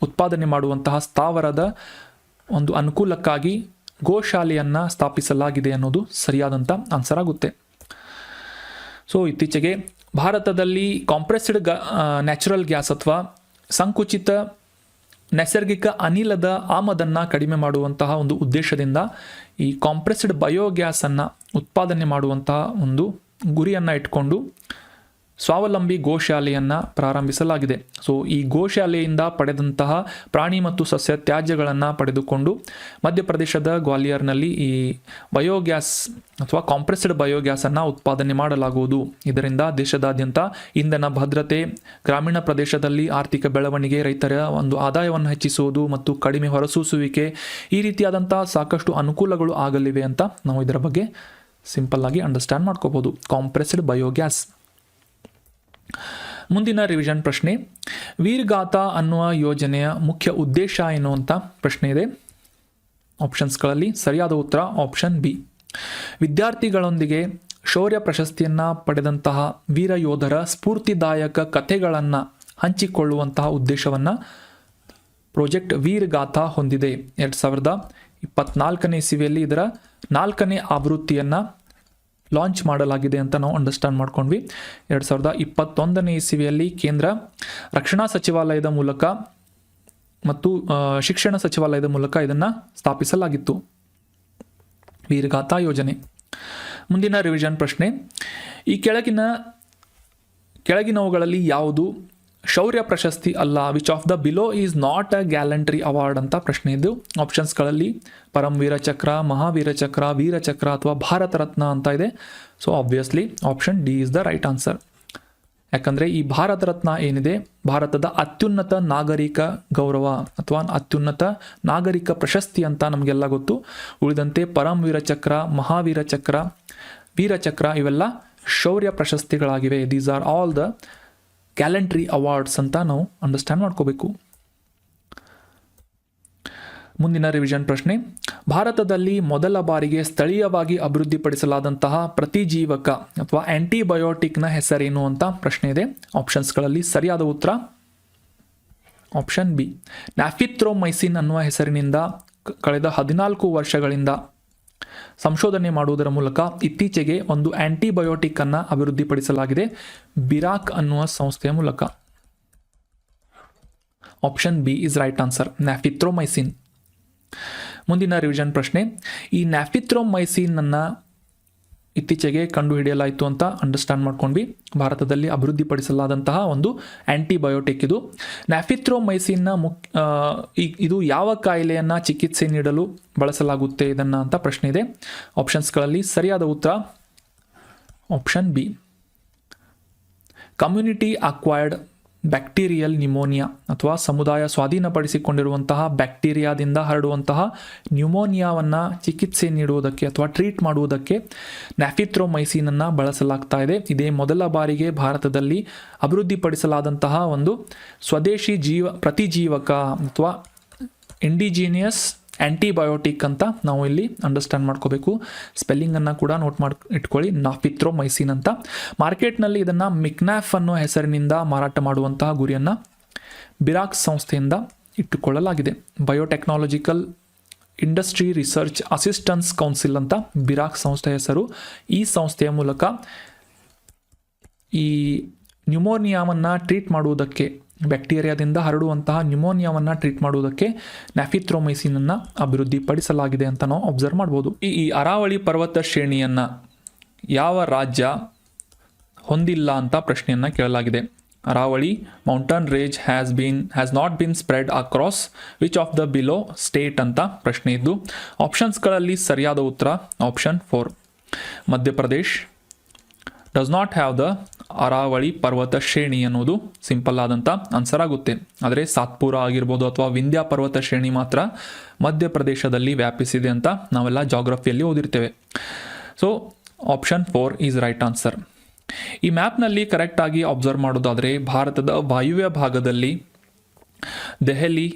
ಉತ್ಪಾದನೆ ಮಾಡುವಂತಹ ಸ್ಥಾವರದ ಒಂದು ಅನುಕೂಲಕ್ಕಾಗಿ ಗೋಶಾಲೆಯನ್ನು ಸ್ಥಾಪಿಸಲಾಗಿದೆ ಅನ್ನೋದು ಸರಿಯಾದಂಥ ಆನ್ಸರ್ ಆಗುತ್ತೆ. ಸೊ ಇತ್ತೀಚೆಗೆ ಭಾರತದಲ್ಲಿ ಕಾಂಪ್ರೆಸ್ಡ್ ನ್ಯಾಚುರಲ್ ಗ್ಯಾಸ್ ಅಥವಾ ಸಂಕುಚಿತ ನೈಸರ್ಗಿಕ ಅನಿಲದ ಆಮದನ್ನು ಕಡಿಮೆ ಮಾಡುವಂತಹ ಒಂದು ಉದ್ದೇಶದಿಂದ ಈ ಕಾಂಪ್ರೆಸ್ಡ್ ಬಯೋಗ್ಯಾಸನ್ನು ಉತ್ಪಾದನೆ ಮಾಡುವಂತಹ ಒಂದು ಗುರಿಯನ್ನು ಇಟ್ಕೊಂಡು ಸ್ವಾವಲಂಬಿ ಗೋಶಾಲೆಯನ್ನು ಪ್ರಾರಂಭಿಸಲಾಗಿದೆ. ಸೊ ಈ ಗೋಶಾಲೆಯಿಂದ ಪಡೆದಂತಹ ಪ್ರಾಣಿ ಮತ್ತು ಸಸ್ಯ ತ್ಯಾಜ್ಯಗಳನ್ನು ಪಡೆದುಕೊಂಡು ಮಧ್ಯಪ್ರದೇಶದ ಗ್ವಾಲಿಯರ್ನಲ್ಲಿ ಈ ಬಯೋಗ್ಯಾಸ್ ಅಥವಾ ಕಾಂಪ್ರೆಸ್ಡ್ ಬಯೋಗ್ಯಾಸನ್ನು ಉತ್ಪಾದನೆ ಮಾಡಲಾಗುವುದು. ಇದರಿಂದ ದೇಶದಾದ್ಯಂತ ಇಂಧನ ಭದ್ರತೆ, ಗ್ರಾಮೀಣ ಪ್ರದೇಶದಲ್ಲಿ ಆರ್ಥಿಕ ಬೆಳವಣಿಗೆ, ರೈತರ ಒಂದು ಆದಾಯವನ್ನು ಹೆಚ್ಚಿಸುವುದು ಮತ್ತು ಕಡಿಮೆ ಹೊರಸೂಸುವಿಕೆ, ಈ ರೀತಿಯಾದಂಥ ಸಾಕಷ್ಟು ಅನುಕೂಲಗಳು ಆಗಲಿವೆ ಅಂತ ನಾವು ಇದರ ಬಗ್ಗೆ ಸಿಂಪಲ್ ಆಗಿ ಅಂಡರ್ಸ್ಟ್ಯಾಂಡ್ ಮಾಡ್ಕೋಬಹುದು. Compressed biogas. ಮುಂದಿನ ರಿವಿಷನ್ ಪ್ರಶ್ನೆ, ವೀರ್ಗಾಥಾ ಅನ್ನುವ ಯೋಜನೆಯ ಮುಖ್ಯ ಉದ್ದೇಶ ಏನು ಅಂತ ಪ್ರಶ್ನೆ ಇದೆ. ಆಪ್ಷನ್ಸ್ಗಳಲ್ಲಿ ಸರಿಯಾದ ಉತ್ತರ ಆಪ್ಷನ್ ಬಿ. ವಿದ್ಯಾರ್ಥಿಗಳೊಂದಿಗೆ ಶೌರ್ಯ ಪ್ರಶಸ್ತಿಯನ್ನು ಪಡೆದಂತಹ ವೀರ ಯೋಧರ ಸ್ಫೂರ್ತಿದಾಯಕ ಕಥೆಗಳನ್ನು ಹಂಚಿಕೊಳ್ಳುವಂತಹ ಉದ್ದೇಶವನ್ನು ಪ್ರಾಜೆಕ್ಟ್ ವೀರ್ಗಾಥಾ ಹೊಂದಿದೆ. 2024ನೇ ಇಸವಿಯಲ್ಲಿ ಇದರ 4ನೇ ಆವೃತ್ತಿಯನ್ನು ಲಾಂಚ್ ಮಾಡಲಾಗಿದೆ ಅಂತ ನಾವು ಅಂಡರ್ಸ್ಟ್ಯಾಂಡ್ ಮಾಡ್ಕೊಂಡ್ವಿ. 2021ನೇ ಇಸವಿಯಲ್ಲಿ ಕೇಂದ್ರ ರಕ್ಷಣಾ ಸಚಿವಾಲಯದ ಮೂಲಕ ಮತ್ತು ಶಿಕ್ಷಣ ಸಚಿವಾಲಯದ ಮೂಲಕ ಇದನ್ನು ಸ್ಥಾಪಿಸಲಾಗಿತ್ತು, ವೀರ್ಗಾಥಾ ಯೋಜನೆ. ಮುಂದಿನ ರಿವಿಷನ್ ಪ್ರಶ್ನೆ, ಈ ಕೆಳಗಿನವುಗಳಲ್ಲಿ ಯಾವುದು ಶೌರ್ಯ ಪ್ರಶಸ್ತಿ ಅಲ್ಲ? Which of the below is not a gallantry award ಅಂತ ಪ್ರಶ್ನೆ ಇದ್ದು, ಆಪ್ಷನ್ಸ್ಗಳಲ್ಲಿ ಪರಮವೀರ ಚಕ್ರ, ಮಹಾವೀರ ಚಕ್ರ, ವೀರಚಕ್ರ ಅಥವಾ ಭಾರತ ರತ್ನ ಅಂತ ಇದೆ. So obviously option D is the right answer. ಯಾಕಂದರೆ ಈ ಭಾರತ ರತ್ನ ಏನಿದೆ, ಭಾರತದ ಅತ್ಯುನ್ನತ ನಾಗರಿಕ ಗೌರವ ಅಥವಾ ಅತ್ಯುನ್ನತ ನಾಗರಿಕ ಪ್ರಶಸ್ತಿ ಅಂತ ನಮಗೆಲ್ಲ ಗೊತ್ತು. ಉಳಿದಂತೆ ಪರಮವೀರ ಚಕ್ರ, ಮಹಾವೀರ ಚಕ್ರ, ವೀರಚಕ್ರ ಇವೆಲ್ಲ ಶೌರ್ಯ ಪ್ರಶಸ್ತಿಗಳಾಗಿವೆ. These are all the gallantry awards ಅಂತ ನಾವು ಅಂಡರ್ಸ್ಟ್ಯಾಂಡ್ ಮಾಡ್ಕೋಬೇಕು. ಮುಂದಿನ ರಿವಿಷನ್ ಪ್ರಶ್ನೆ, ಭಾರತದಲ್ಲಿ ಮೊದಲ ಬಾರಿಗೆ ಸ್ಥಳೀಯವಾಗಿ ಅಭಿವೃದ್ಧಿಪಡಿಸಲಾದಂತಹ ಪ್ರತಿಜೀವಕ ಅಥವಾ ಆಂಟಿಬಯೋಟಿಕ್ನ ಹೆಸರೇನು ಅಂತ ಪ್ರಶ್ನೆ ಇದೆ. ಆಪ್ಷನ್ಸ್ಗಳಲ್ಲಿ ಸರಿಯಾದ ಉತ್ತರ ಆಪ್ಷನ್ ಬಿ. ನ್ಯಾಫಿಥ್ರೊಮೈಸಿನ್ ಅನ್ನುವ ಹೆಸರಿನಿಂದ ಕಳೆದ 14 ವರ್ಷಗಳಿಂದ ಸಂಶೋಧನೆ ಮಾಡುವುದರ ಮೂಲಕ ಇತ್ತೀಚೆಗೆ ಒಂದು ಆಂಟಿಬಯೋಟಿಕ್ ಅನ್ನು ಅಭಿವೃದ್ಧಿಪಡಿಸಲಾಗಿದೆ, ಬಿರಾಕ್ ಅನ್ನುವ ಸಂಸ್ಥೆಯ ಮೂಲಕ. Option B is right answer, nafithromycin. ಮುಂದಿನ ರಿವಿಷನ್ ಪ್ರಶ್ನೆ, ಈ ನ್ಯಾಫಿಥ್ರೊಮೈಸಿನ್ ಅನ್ನು ಇತ್ತೀಚೆಗೆ ಕಂಡುಹಿಡಿಯಲಾಯಿತು ಅಂತ ಅಂಡರ್ಸ್ಟ್ಯಾಂಡ್ ಮಾಡ್ಕೊಂಡ್ವಿ. ಭಾರತದಲ್ಲಿ ಅಭಿವೃದ್ಧಿಪಡಿಸಲಾದಂತಹ ಒಂದು ಆಂಟಿಬಯೋಟಿಕ್ ಇದು. ನ್ಯಾಫಿಥ್ರೊಮೈಸಿನ್ನ ಇದು ಯಾವ ಕಾಯಿಲೆಯನ್ನು ಚಿಕಿತ್ಸೆ ನೀಡಲು ಬಳಸಲಾಗುತ್ತೆ ಇದನ್ನು ಅಂತ ಪ್ರಶ್ನೆ ಇದೆ. ಆಪ್ಷನ್ಸ್ಗಳಲ್ಲಿ ಸರಿಯಾದ ಉತ್ತರ option B. Community acquired bacterial pneumonia ಅಥವಾ ಸಮುದಾಯ ಸ್ವಾಧೀನಪಡಿಸಿಕೊಂಡಿರುವಂತಹ ಬ್ಯಾಕ್ಟೀರಿಯಾದಿಂದ ಹರಡುವಂತಹ ನ್ಯೂಮೋನಿಯಾವನ್ನು ಚಿಕಿತ್ಸೆ ನೀಡುವುದಕ್ಕೆ ಅಥವಾ ಟ್ರೀಟ್ ಮಾಡುವುದಕ್ಕೆ ನ್ಯಾಫಿಥ್ರೊಮೈಸಿನನ್ನು ಬಳಸಲಾಗ್ತಾ ಇದೆ. ಇದೇ ಮೊದಲ ಬಾರಿಗೆ ಭಾರತದಲ್ಲಿ ಅಭಿವೃದ್ಧಿಪಡಿಸಲಾದಂತಹ ಒಂದು ಸ್ವದೇಶಿ ಪ್ರತಿಜೀವಕ ಅಥವಾ ಇಂಡಿಜಿನಿಯಸ್ ಆಂಟಿಬಯೋಟಿಕ್ ಅಂತ ನಾವು ಇಲ್ಲಿ ಅಂಡರ್ಸ್ಟ್ಯಾಂಡ್ ಮಾಡ್ಕೋಬೇಕು. ಸ್ಪೆಲ್ಲಿಂಗನ್ನು ಕೂಡ ನೋಟ್ ಇಟ್ಕೊಳ್ಳಿ, ನ್ಯಾಫಿಥ್ರೊಮೈಸಿನ್ ಅಂತ. ಮಾರ್ಕೆಟ್ನಲ್ಲಿ ಇದನ್ನು ಮಿಕ್ನಾಫ್ ಅನ್ನೋ ಹೆಸರಿನಿಂದ ಮಾರಾಟ ಮಾಡುವಂತಹ ಗುರಿಯನ್ನು ಬಿರಾಕ್ ಸಂಸ್ಥೆಯಿಂದ ಇಟ್ಟುಕೊಳ್ಳಲಾಗಿದೆ. ಬಯೋಟೆಕ್ನಾಲಜಿಕಲ್ ಇಂಡಸ್ಟ್ರಿ ರಿಸರ್ಚ್ ಅಸಿಸ್ಟೆನ್ಸ್ ಕೌನ್ಸಿಲ್ ಅಂತ ಬಿರಾಕ್ ಸಂಸ್ಥೆ ಹೆಸರು. ಈ ಸಂಸ್ಥೆಯ ಮೂಲಕ ಈ ನ್ಯೂಮೋನಿಯಾವನ್ನು ಟ್ರೀಟ್ ಮಾಡುವುದಕ್ಕೆ, ಬ್ಯಾಕ್ಟೀರಿಯಾದಿಂದ ಹರಡುವಂತಹ ನ್ಯೂಮೋನಿಯಾವನ್ನು ಟ್ರೀಟ್ ಮಾಡುವುದಕ್ಕೆ ನ್ಯಾಫಿಥ್ರೊಮೈಸಿನನ್ನು ಅಭಿವೃದ್ಧಿಪಡಿಸಲಾಗಿದೆ ಅಂತ ನಾವು ಅಬ್ಸರ್ವ್ ಮಾಡ್ಬೋದು. ಈ ಅರಾವಳಿ ಪರ್ವತ ಶ್ರೇಣಿಯನ್ನು ಯಾವ ರಾಜ್ಯ ಹೊಂದಿಲ್ಲ ಅಂತ ಪ್ರಶ್ನೆಯನ್ನು ಕೇಳಲಾಗಿದೆ. Aravalli mountain range has not been spread across which of the below state ಅಂತ ಪ್ರಶ್ನೆ ಇದ್ದು, ಆಪ್ಷನ್ಸ್ಗಳಲ್ಲಿ ಸರಿಯಾದ ಉತ್ತರ option 4. Madhya Pradesh does not have the Aravalli ಪರ್ವತ ಶ್ರೇಣಿ ಅನ್ನೋದು ಸಿಂಪಲ್ ಆದಂಥ ಆನ್ಸರ್ ಆಗುತ್ತೆ. ಆದರೆ ಸಾತ್ಪುರ ಆಗಿರ್ಬೋದು ಅಥವಾ ವಿಂಧ್ಯ ಪರ್ವತ ಶ್ರೇಣಿ ಮಾತ್ರ ಮಧ್ಯಪ್ರದೇಶದಲ್ಲಿ ವ್ಯಾಪಿಸಿದೆ ಅಂತ ನಾವೆಲ್ಲ ಜಾಗ್ರಫಿಯಲ್ಲಿ ಓದಿರ್ತೇವೆ. So option 4 is right answer. ಈ ಮ್ಯಾಪ್ನಲ್ಲಿ ಕರೆಕ್ಟಾಗಿ ಅಬ್ಸರ್ವ್ ಮಾಡೋದಾದರೆ ಭಾರತದ ವಾಯುವ್ಯ ಭಾಗದಲ್ಲಿ ದೆಹಲಿ,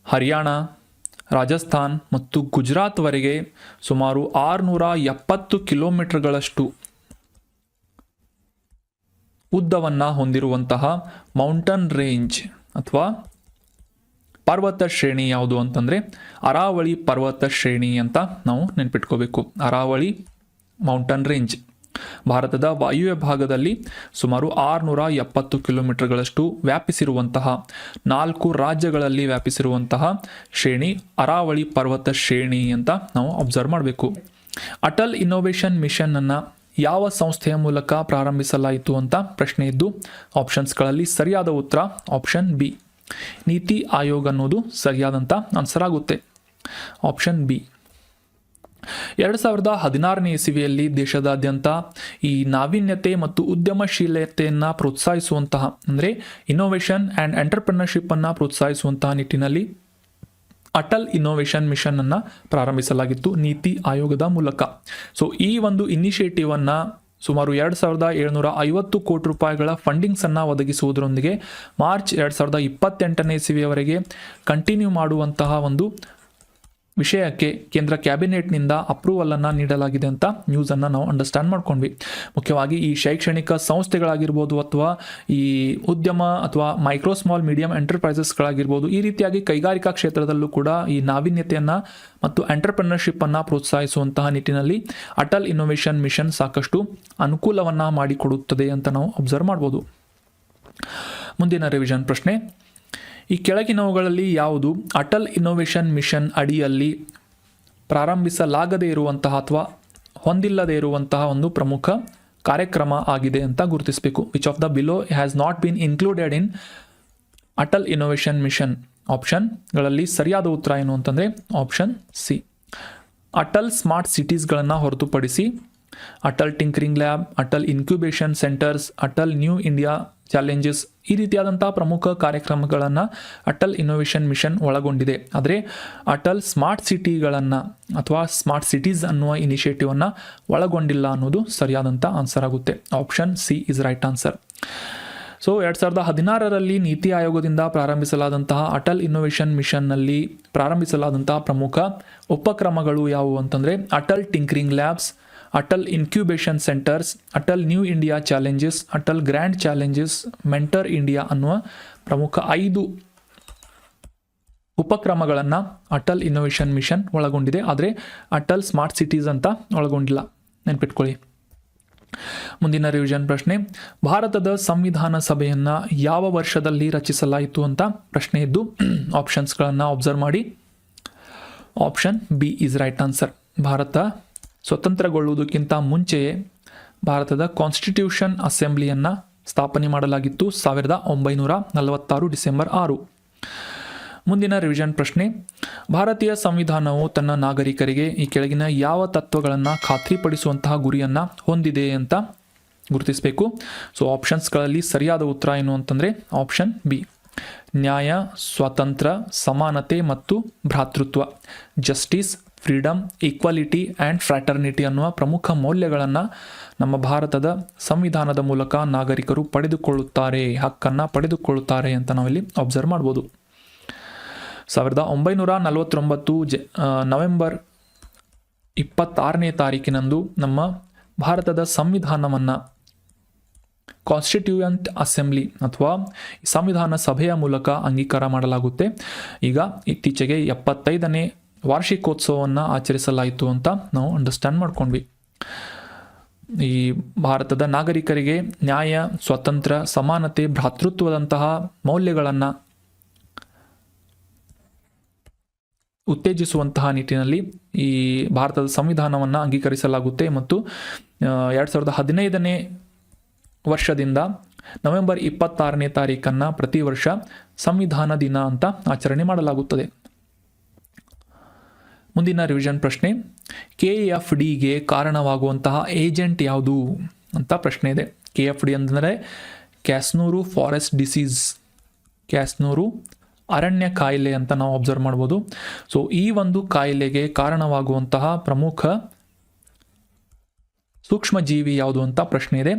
ಹರಿಯಾಣ, ರಾಜಸ್ಥಾನ್ ಮತ್ತು ಗುಜರಾತ್ವರೆಗೆ ಸುಮಾರು 670 ಕಿಲೋಮೀಟರ್ಗಳಷ್ಟು ಉದ್ದವನ್ನು ಹೊಂದಿರುವಂತಹ ಮೌಂಟನ್ ರೇಂಜ್ ಅಥವಾ ಪರ್ವತ ಶ್ರೇಣಿ ಯಾವುದು ಅಂತಂದರೆ ಅರಾವಳಿ ಪರ್ವತ ಶ್ರೇಣಿ ಅಂತ ನಾವು ನೆನಪಿಟ್ಕೋಬೇಕು. ಅರಾವಳಿ ಮೌಂಟನ್ ರೇಂಜ್ ಭಾರತದ ವಾಯುವ್ಯ ಭಾಗದಲ್ಲಿ ಸುಮಾರು 670 ಕಿಲೋಮೀಟರ್ಗಳಷ್ಟು ವ್ಯಾಪಿಸಿರುವಂತಹ 4 ರಾಜ್ಯಗಳಲ್ಲಿ ವ್ಯಾಪಿಸಿರುವಂತಹ ಶ್ರೇಣಿ ಅರಾವಳಿ ಪರ್ವತ ಶ್ರೇಣಿ ಅಂತ ನಾವು ಅಬ್ಸರ್ವ್ ಮಾಡಬೇಕು. ಅಟಲ್ ಇನ್ನೋವೇಷನ್ ಮಿಷನ್ ಅನ್ನು ಯಾವ ಸಂಸ್ಥೆಯ ಮೂಲಕ ಪ್ರಾರಂಭಿಸಲಾಯಿತು ಅಂತ ಪ್ರಶ್ನೆ ಇದ್ದು ಆಪ್ಷನ್ಸ್ಗಳಲ್ಲಿ ಸರಿಯಾದ ಉತ್ತರ ಆಪ್ಷನ್ ಬಿ, ನೀತಿ ಆಯೋಗ ಅನ್ನೋದು ಸರಿಯಾದಂಥ ಆನ್ಸರ್ ಆಗುತ್ತೆ. Option B. 2016ನೇ ಇಸವಿಯಲ್ಲಿ ದೇಶದಾದ್ಯಂತ ಈ ನಾವೀನ್ಯತೆ ಮತ್ತು ಉದ್ಯಮಶೀಲತೆಯನ್ನು ಪ್ರೋತ್ಸಾಹಿಸುವಂತಹ ಅಂದರೆ ಇನ್ನೋವೇಷನ್ ಆ್ಯಂಡ್ ಎಂಟರ್ಪ್ರಿನರ್ಶಿಪ್ ಅನ್ನು ಪ್ರೋತ್ಸಾಹಿಸುವಂತಹ ನಿಟ್ಟಿನಲ್ಲಿ ಅಟಲ್ ಇನ್ನೋವೇಷನ್ ಮಿಷನ್ ಅನ್ನು ಪ್ರಾರಂಭಿಸಲಾಗಿತ್ತು ನೀತಿ ಆಯೋಗದ ಮೂಲಕ. ಸೊ ಈ ಒಂದು ಇನಿಷಿಯೇಟಿವ್ ಅನ್ನು ಸುಮಾರು 2,750 ಕೋಟಿ ರೂಪಾಯಿಗಳ ಫಂಡಿಂಗ್ಸನ್ನು ಒದಗಿಸುವುದರೊಂದಿಗೆ ಮಾರ್ಚ್ 2028ನೇ ಇಸವಿಯವರೆಗೆ ಕಂಟಿನ್ಯೂ ಮಾಡುವಂತಹ ಒಂದು ವಿಷಯಕ್ಕೆ ಕೇಂದ್ರ ಕ್ಯಾಬಿನೆಟ್ನಿಂದ ಅಪ್ರೂವಲನ್ನು ನೀಡಲಾಗಿದೆ ಅಂತ ನ್ಯೂಸನ್ನು ನಾವು ಅಂಡರ್ಸ್ಟ್ಯಾಂಡ್ ಮಾಡ್ಕೊಂಡ್ವಿ. ಮುಖ್ಯವಾಗಿ ಈ ಶೈಕ್ಷಣಿಕ ಸಂಸ್ಥೆಗಳಾಗಿರ್ಬೋದು ಅಥವಾ ಈ ಉದ್ಯಮ ಅಥವಾ ಮೈಕ್ರೋ ಸ್ಮಾಲ್ ಮೀಡಿಯಂ ಎಂಟರ್ಪ್ರೈಸಸ್ಗಳಾಗಿರ್ಬೋದು, ಈ ರೀತಿಯಾಗಿ ಕೈಗಾರಿಕಾ ಕ್ಷೇತ್ರದಲ್ಲೂ ಕೂಡ ಈ ನಾವೀನ್ಯತೆಯನ್ನು ಮತ್ತು ಎಂಟರ್ಪ್ರಿನರ್ಶಿಪ್ಪನ್ನು ಪ್ರೋತ್ಸಾಹಿಸುವಂತಹ ನಿಟ್ಟಿನಲ್ಲಿ ಅಟಲ್ ಇನ್ನೋವೇಷನ್ ಮಿಷನ್ ಸಾಕಷ್ಟು ಅನುಕೂಲವನ್ನು ಮಾಡಿಕೊಡುತ್ತದೆ ಅಂತ ನಾವು ಅಬ್ಸರ್ವ್ ಮಾಡ್ಬೋದು. ಮುಂದಿನ ರಿವಿಷನ್ ಪ್ರಶ್ನೆ, ಈ ಕೆಳಗಿನವುಗಳಲ್ಲಿ ಯಾವುದು ಅಟಲ್ ಇನ್ನೋವೇಷನ್ ಮಿಷನ್ ಅಡಿಯಲ್ಲಿ ಪ್ರಾರಂಭಿಸಲಾಗದೇ ಇರುವಂತಹ ಅಥವಾ ಹೊಂದಿಲ್ಲದೇ ಇರುವಂತಹ ಒಂದು ಪ್ರಮುಖ ಕಾರ್ಯಕ್ರಮ ಆಗಿದೆ ಅಂತ ಗುರುತಿಸಬೇಕು. Which of the below has not been included in Atal innovation mission. ಆಪ್ಷನ್ಗಳಲ್ಲಿ ಸರಿಯಾದ ಉತ್ತರ ಏನು ಅಂತಂದರೆ ಆಪ್ಷನ್ ಸಿ, ಅಟಲ್ ಸ್ಮಾರ್ಟ್ ಸಿಟೀಸ್ಗಳನ್ನು ಹೊರತುಪಡಿಸಿ Atal tinkering lab, Atal incubation centres, Atal new India challenges, ಈ ರೀತಿಯಾದಂಥ ಪ್ರಮುಖ ಕಾರ್ಯಕ್ರಮಗಳನ್ನು ಅಟಲ್ ಇನ್ನೋವೇಷನ್ ಮಿಷನ್ ಒಳಗೊಂಡಿದೆ. ಆದರೆ ಅಟಲ್ ಸ್ಮಾರ್ಟ್ ಸಿಟಿಗಳನ್ನು ಅಥವಾ ಸ್ಮಾರ್ಟ್ ಸಿಟೀಸ್ ಅನ್ನುವ ಇನಿಷಿಯೇಟಿವನ್ನು ಒಳಗೊಂಡಿಲ್ಲ ಅನ್ನೋದು ಸರಿಯಾದಂಥ ಆನ್ಸರ್ ಆಗುತ್ತೆ. Option C is right answer. So 2016ರಲ್ಲಿ ನೀತಿ ಆಯೋಗದಿಂದ ಪ್ರಾರಂಭಿಸಲಾದಂತಹ ಅಟಲ್ ಇನ್ನೋವೇಷನ್ ಮಿಷನ್ನಲ್ಲಿ ಪ್ರಾರಂಭಿಸಲಾದಂತಹ ಪ್ರಮುಖ ಉಪಕ್ರಮಗಳು ಯಾವುವು ಅಂತಂದರೆ Atal tinkering labs, Atal incubation centres, Atal new India challenges, Atal grand challenges, mentor India ಅನ್ನುವ ಪ್ರಮುಖ 5 ಉಪಕ್ರಮಗಳನ್ನು ಅಟಲ್ ಇನ್ನೋವೇಷನ್ ಮಿಷನ್ ಒಳಗೊಂಡಿದೆ. ಆದರೆ ಅಟಲ್ ಸ್ಮಾರ್ಟ್ ಸಿಟೀಸ್ ಅಂತ ಒಳಗೊಂಡಿಲ್ಲ, ನೆನ್ಪಿಟ್ಕೊಳ್ಳಿ. ಮುಂದಿನ ರಿವಿಷನ್ ಪ್ರಶ್ನೆ, ಭಾರತದ ಸಂವಿಧಾನ ಸಭೆಯನ್ನು ಯಾವ ವರ್ಷದಲ್ಲಿ ರಚಿಸಲಾಯಿತು ಅಂತ ಪ್ರಶ್ನೆ ಇದ್ದು ಆಪ್ಷನ್ಸ್ಗಳನ್ನು ಅಬ್ಸರ್ವ್ ಮಾಡಿ. Option B is right answer. Bharat ಸ್ವತಂತ್ರಗೊಳ್ಳುವುದಕ್ಕಿಂತ ಮುಂಚೆಯೇ ಭಾರತದ ಕಾನ್ಸ್ಟಿಟ್ಯೂಷನ್ ಅಸೆಂಬ್ಲಿಯನ್ನು ಸ್ಥಾಪನೆ ಮಾಡಲಾಗಿತ್ತು 1946 ಡಿಸೆಂಬರ್ 6. ಮುಂದಿನ ರಿವಿಷನ್ ಪ್ರಶ್ನೆ, ಭಾರತೀಯ ಸಂವಿಧಾನವು ತನ್ನ ನಾಗರಿಕರಿಗೆ ಈ ಕೆಳಗಿನ ಯಾವ ತತ್ವಗಳನ್ನು ಖಾತ್ರಿಪಡಿಸುವಂತಹ ಗುರಿಯನ್ನು ಹೊಂದಿದೆ ಅಂತ ಗುರುತಿಸಬೇಕು. ಸೊ ಆಪ್ಷನ್ಸ್ಗಳಲ್ಲಿ ಸರಿಯಾದ ಉತ್ತರ ಏನು ಅಂತಂದರೆ ಆಪ್ಷನ್ ಬಿ, ನ್ಯಾಯ, ಸ್ವಾತಂತ್ರ್ಯ, ಸಮಾನತೆ ಮತ್ತು ಭ್ರಾತೃತ್ವ, ಜಸ್ಟಿಸ್, ಫ್ರೀಡಮ್, ಈಕ್ವಾಲಿಟಿ ಆ್ಯಂಡ್ ಫ್ರ್ಯಾಟರ್ನಿಟಿ ಅನ್ನುವ ಪ್ರಮುಖ ಮೌಲ್ಯಗಳನ್ನು ನಮ್ಮ ಭಾರತದ ಸಂವಿಧಾನದ ಮೂಲಕ ನಾಗರಿಕರು ಪಡೆದುಕೊಳ್ಳುತ್ತಾರೆ, ಹಕ್ಕನ್ನು ಪಡೆದುಕೊಳ್ಳುತ್ತಾರೆ ಅಂತ ನಾವಿಲ್ಲಿ ಅಬ್ಸರ್ವ್ ಮಾಡ್ಬೋದು. 1949 ನವೆಂಬರ್ 26ನೇ ತಾರೀಕಿನಂದು ನಮ್ಮ ಭಾರತದ ಸಂವಿಧಾನವನ್ನು ಕಾನ್ಸ್ಟಿಟ್ಯೂಯಂಟ್ ಅಸೆಂಬ್ಲಿ ಅಥವಾ ಸಂವಿಧಾನ ಸಭೆಯ ಮೂಲಕ ಅಂಗೀಕಾರ ಮಾಡಲಾಗುತ್ತೆ. ಈಗ ಇತ್ತೀಚೆಗೆ 75ನೇ ವಾರ್ಷಿಕೋತ್ಸವವನ್ನು ಆಚರಿಸಲಾಯಿತು ಅಂತ ನಾವು ಅಂಡರ್ಸ್ಟ್ಯಾಂಡ್ ಮಾಡ್ಕೊಂಡ್ವಿ. ಈ ಭಾರತದ ನಾಗರಿಕರಿಗೆ ನ್ಯಾಯ, ಸ್ವಾತಂತ್ರ್ಯ, ಸಮಾನತೆ, ಭ್ರಾತೃತ್ವದಂತಹ ಮೌಲ್ಯಗಳನ್ನು ಉತ್ತೇಜಿಸುವಂತಹ ನಿಟ್ಟಿನಲ್ಲಿ ಈ ಭಾರತದ ಸಂವಿಧಾನವನ್ನು ಅಂಗೀಕರಿಸಲಾಗುತ್ತೆ ಮತ್ತು 2015ನೇ ವರ್ಷದಿಂದ ನವೆಂಬರ್ 26ನೇ ತಾರೀಕನ್ನು ಪ್ರತಿ ವರ್ಷ ಸಂವಿಧಾನ ದಿನ ಅಂತ ಆಚರಣೆ ಮಾಡಲಾಗುತ್ತದೆ. ಮುಂದಿನ ರಿವಿಷನ್ ಪ್ರಶ್ನೆ, KFDಗೆ ಕಾರಣವಾಗುವಂತಹ ಏಜೆಂಟ್ ಯಾವುದು ಅಂತ ಪ್ರಶ್ನೆ ಇದೆ. KFD ಅಂದರೆ ಕ್ಯಾಸ್ನೂರು ಫಾರೆಸ್ಟ್ ಡಿಸೀಸ್, ಕ್ಯಾಸ್ನೂರು ಅರಣ್ಯ ಕಾಯಿಲೆ ಅಂತ ನಾವು ಅಬ್ಸರ್ವ್ ಮಾಡ್ಬೋದು. ಸೊ ಈ ಒಂದು ಕಾಯಿಲೆಗೆ ಕಾರಣವಾಗುವಂತಹ ಪ್ರಮುಖ ಸೂಕ್ಷ್ಮ ಜೀವಿ ಯಾವುದು ಅಂತ ಪ್ರಶ್ನೆ ಇದೆ.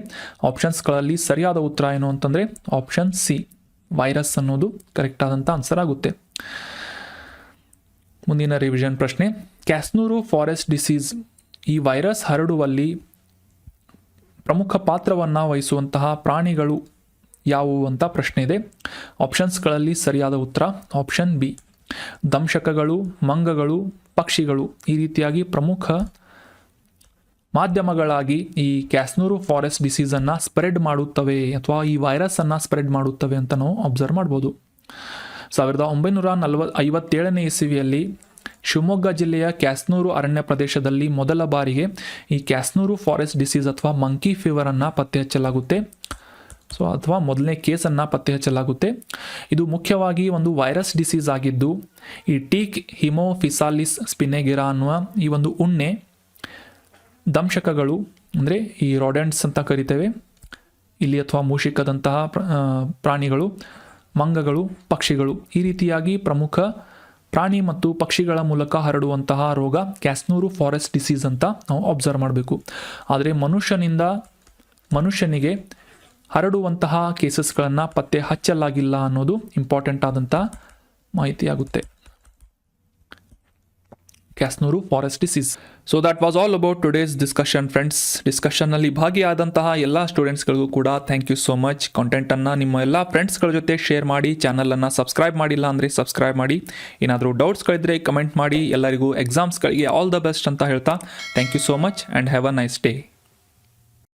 ಆಪ್ಷನ್ಸ್ಗಳಲ್ಲಿ ಸರಿಯಾದ ಉತ್ತರ ಏನು ಅಂತಂದರೆ ಆಪ್ಷನ್ ಸಿ, ವೈರಸ್ ಅನ್ನೋದು ಕರೆಕ್ಟ್ ಆದಂಥ ಆನ್ಸರ್ ಆಗುತ್ತೆ. ಮುಂದಿನ ರಿವಿಷನ್ ಪ್ರಶ್ನೆ, ಕ್ಯಾಸ್ನೂರು ಫಾರೆಸ್ಟ್ ಡಿಸೀಸ್ ಈ ವೈರಸ್ ಹರಡುವಲ್ಲಿ ಪ್ರಮುಖ ಪಾತ್ರವನ್ನು ವಹಿಸುವಂತಹ ಪ್ರಾಣಿಗಳು ಯಾವುವು ಅಂತ ಪ್ರಶ್ನೆ ಇದೆ. ಆಪ್ಷನ್ಸ್ಗಳಲ್ಲಿ ಸರಿಯಾದ ಉತ್ತರ ಆಪ್ಷನ್ ಬಿ, ದಂಶಕಗಳು, ಮಂಗಗಳು, ಪಕ್ಷಿಗಳು ಈ ರೀತಿಯಾಗಿ ಪ್ರಮುಖ ಮಾಧ್ಯಮಗಳಾಗಿ ಈ ಕ್ಯಾಸ್ನೂರು ಫಾರೆಸ್ಟ್ ಡಿಸೀಸನ್ನು ಸ್ಪ್ರೆಡ್ ಮಾಡುತ್ತವೆ ಅಥವಾ ಈ ವೈರಸ್ಸನ್ನು ಸ್ಪ್ರೆಡ್ ಮಾಡುತ್ತವೆ ಅಂತ ನಾವು ಅಬ್ಸರ್ವ್ ಮಾಡ್ಬೋದು. 1957ನೇ ಇಸವಿಯಲ್ಲಿ ಶಿವಮೊಗ್ಗ ಜಿಲ್ಲೆಯ ಕ್ಯಾಸ್ನೂರು ಅರಣ್ಯ ಪ್ರದೇಶದಲ್ಲಿ ಮೊದಲ ಬಾರಿಗೆ ಈ ಕ್ಯಾಸ್ನೂರು ಫಾರೆಸ್ಟ್ ಡಿಸೀಸ್ ಅಥವಾ ಮಂಕಿ ಫೀವರನ್ನು ಪತ್ತೆ ಹಚ್ಚಲಾಗುತ್ತೆ. ಅಥವಾ ಮೊದಲನೇ ಕೇಸನ್ನು ಪತ್ತೆ ಹಚ್ಚಲಾಗುತ್ತೆ. ಇದು ಮುಖ್ಯವಾಗಿ ಒಂದು ವೈರಸ್ ಡಿಸೀಸ್ ಆಗಿದ್ದು ಈ ಟೀಕ್ ಹಿಮೋಫಿಸಾಲಿಸ್ ಸ್ಪಿನೆಗಿರಾ ಅನ್ನುವ ಈ ಒಂದು ಉಣ್ಣೆ ದಂಶಕಗಳು ಅಂದರೆ ಈ ರಾಡೆಂಟ್ಸ್ ಅಂತ ಕರಿತೇವೆ, ಇಲ್ಲಿ ಅಥವಾ ಮೂಷಿಕದಂತಹ ಪ್ರಾಣಿಗಳು, ಮಂಗಗಳು, ಪಕ್ಷಿಗಳು ಈ ರೀತಿಯಾಗಿ ಪ್ರಮುಖ ಪ್ರಾಣಿ ಮತ್ತು ಪಕ್ಷಿಗಳ ಮೂಲಕ ಹರಡುವಂತಹ ರೋಗ ಕ್ಯಾಸ್ನೂರು ಫಾರೆಸ್ಟ್ ಡಿಸೀಸ್ ಅಂತ ನಾವು ಅಬ್ಸರ್ವ್ ಮಾಡಬೇಕು. ಆದರೆ ಮನುಷ್ಯನಿಗೆ ಹರಡುವಂತಹ ಕೇಸಸ್ಗಳನ್ನು ಪತ್ತೆ ಹಚ್ಚಲಾಗಿಲ್ಲ ಅನ್ನೋದು ಇಂಪಾರ್ಟೆಂಟ್ ಆದಂಥ ಮಾಹಿತಿಯಾಗುತ್ತೆ. Kyasanur forest disease. So that was all about today's discussion friends. ಡಿಸ್ಕಷನ್ನಲ್ಲಿ ಭಾಗಿಯಾದಂತಹ ಎಲ್ಲ ಸ್ಟೂಡೆಂಟ್ಸ್ಗಳಿಗೂ ಕೂಡ ಥ್ಯಾಂಕ್ ಯು ಸೋ ಮಚ್. ಕಾಂಟೆಂಟನ್ನು ನಿಮ್ಮ ಎಲ್ಲ ಫ್ರೆಂಡ್ಸ್ಗಳ ಜೊತೆ ಶೇರ್ ಮಾಡಿ. ಚಾನಲನ್ನು ಸಬ್ಸ್ಕ್ರೈಬ್ ಮಾಡಿಲ್ಲ ಅಂದರೆ ಸಬ್ಸ್ಕ್ರೈಬ್ ಮಾಡಿ. ಏನಾದರೂ ಡೌಟ್ಸ್ಗಳಿದ್ದರೆ ಕಮೆಂಟ್ ಮಾಡಿ. ಎಲ್ಲರಿಗೂ ಎಕ್ಸಾಮ್ಸ್ಗಳಿಗೆ ಆಲ್ ದ ಬೆಸ್ಟ್ ಅಂತ ಹೇಳ್ತಾ thank you so much and have a nice day.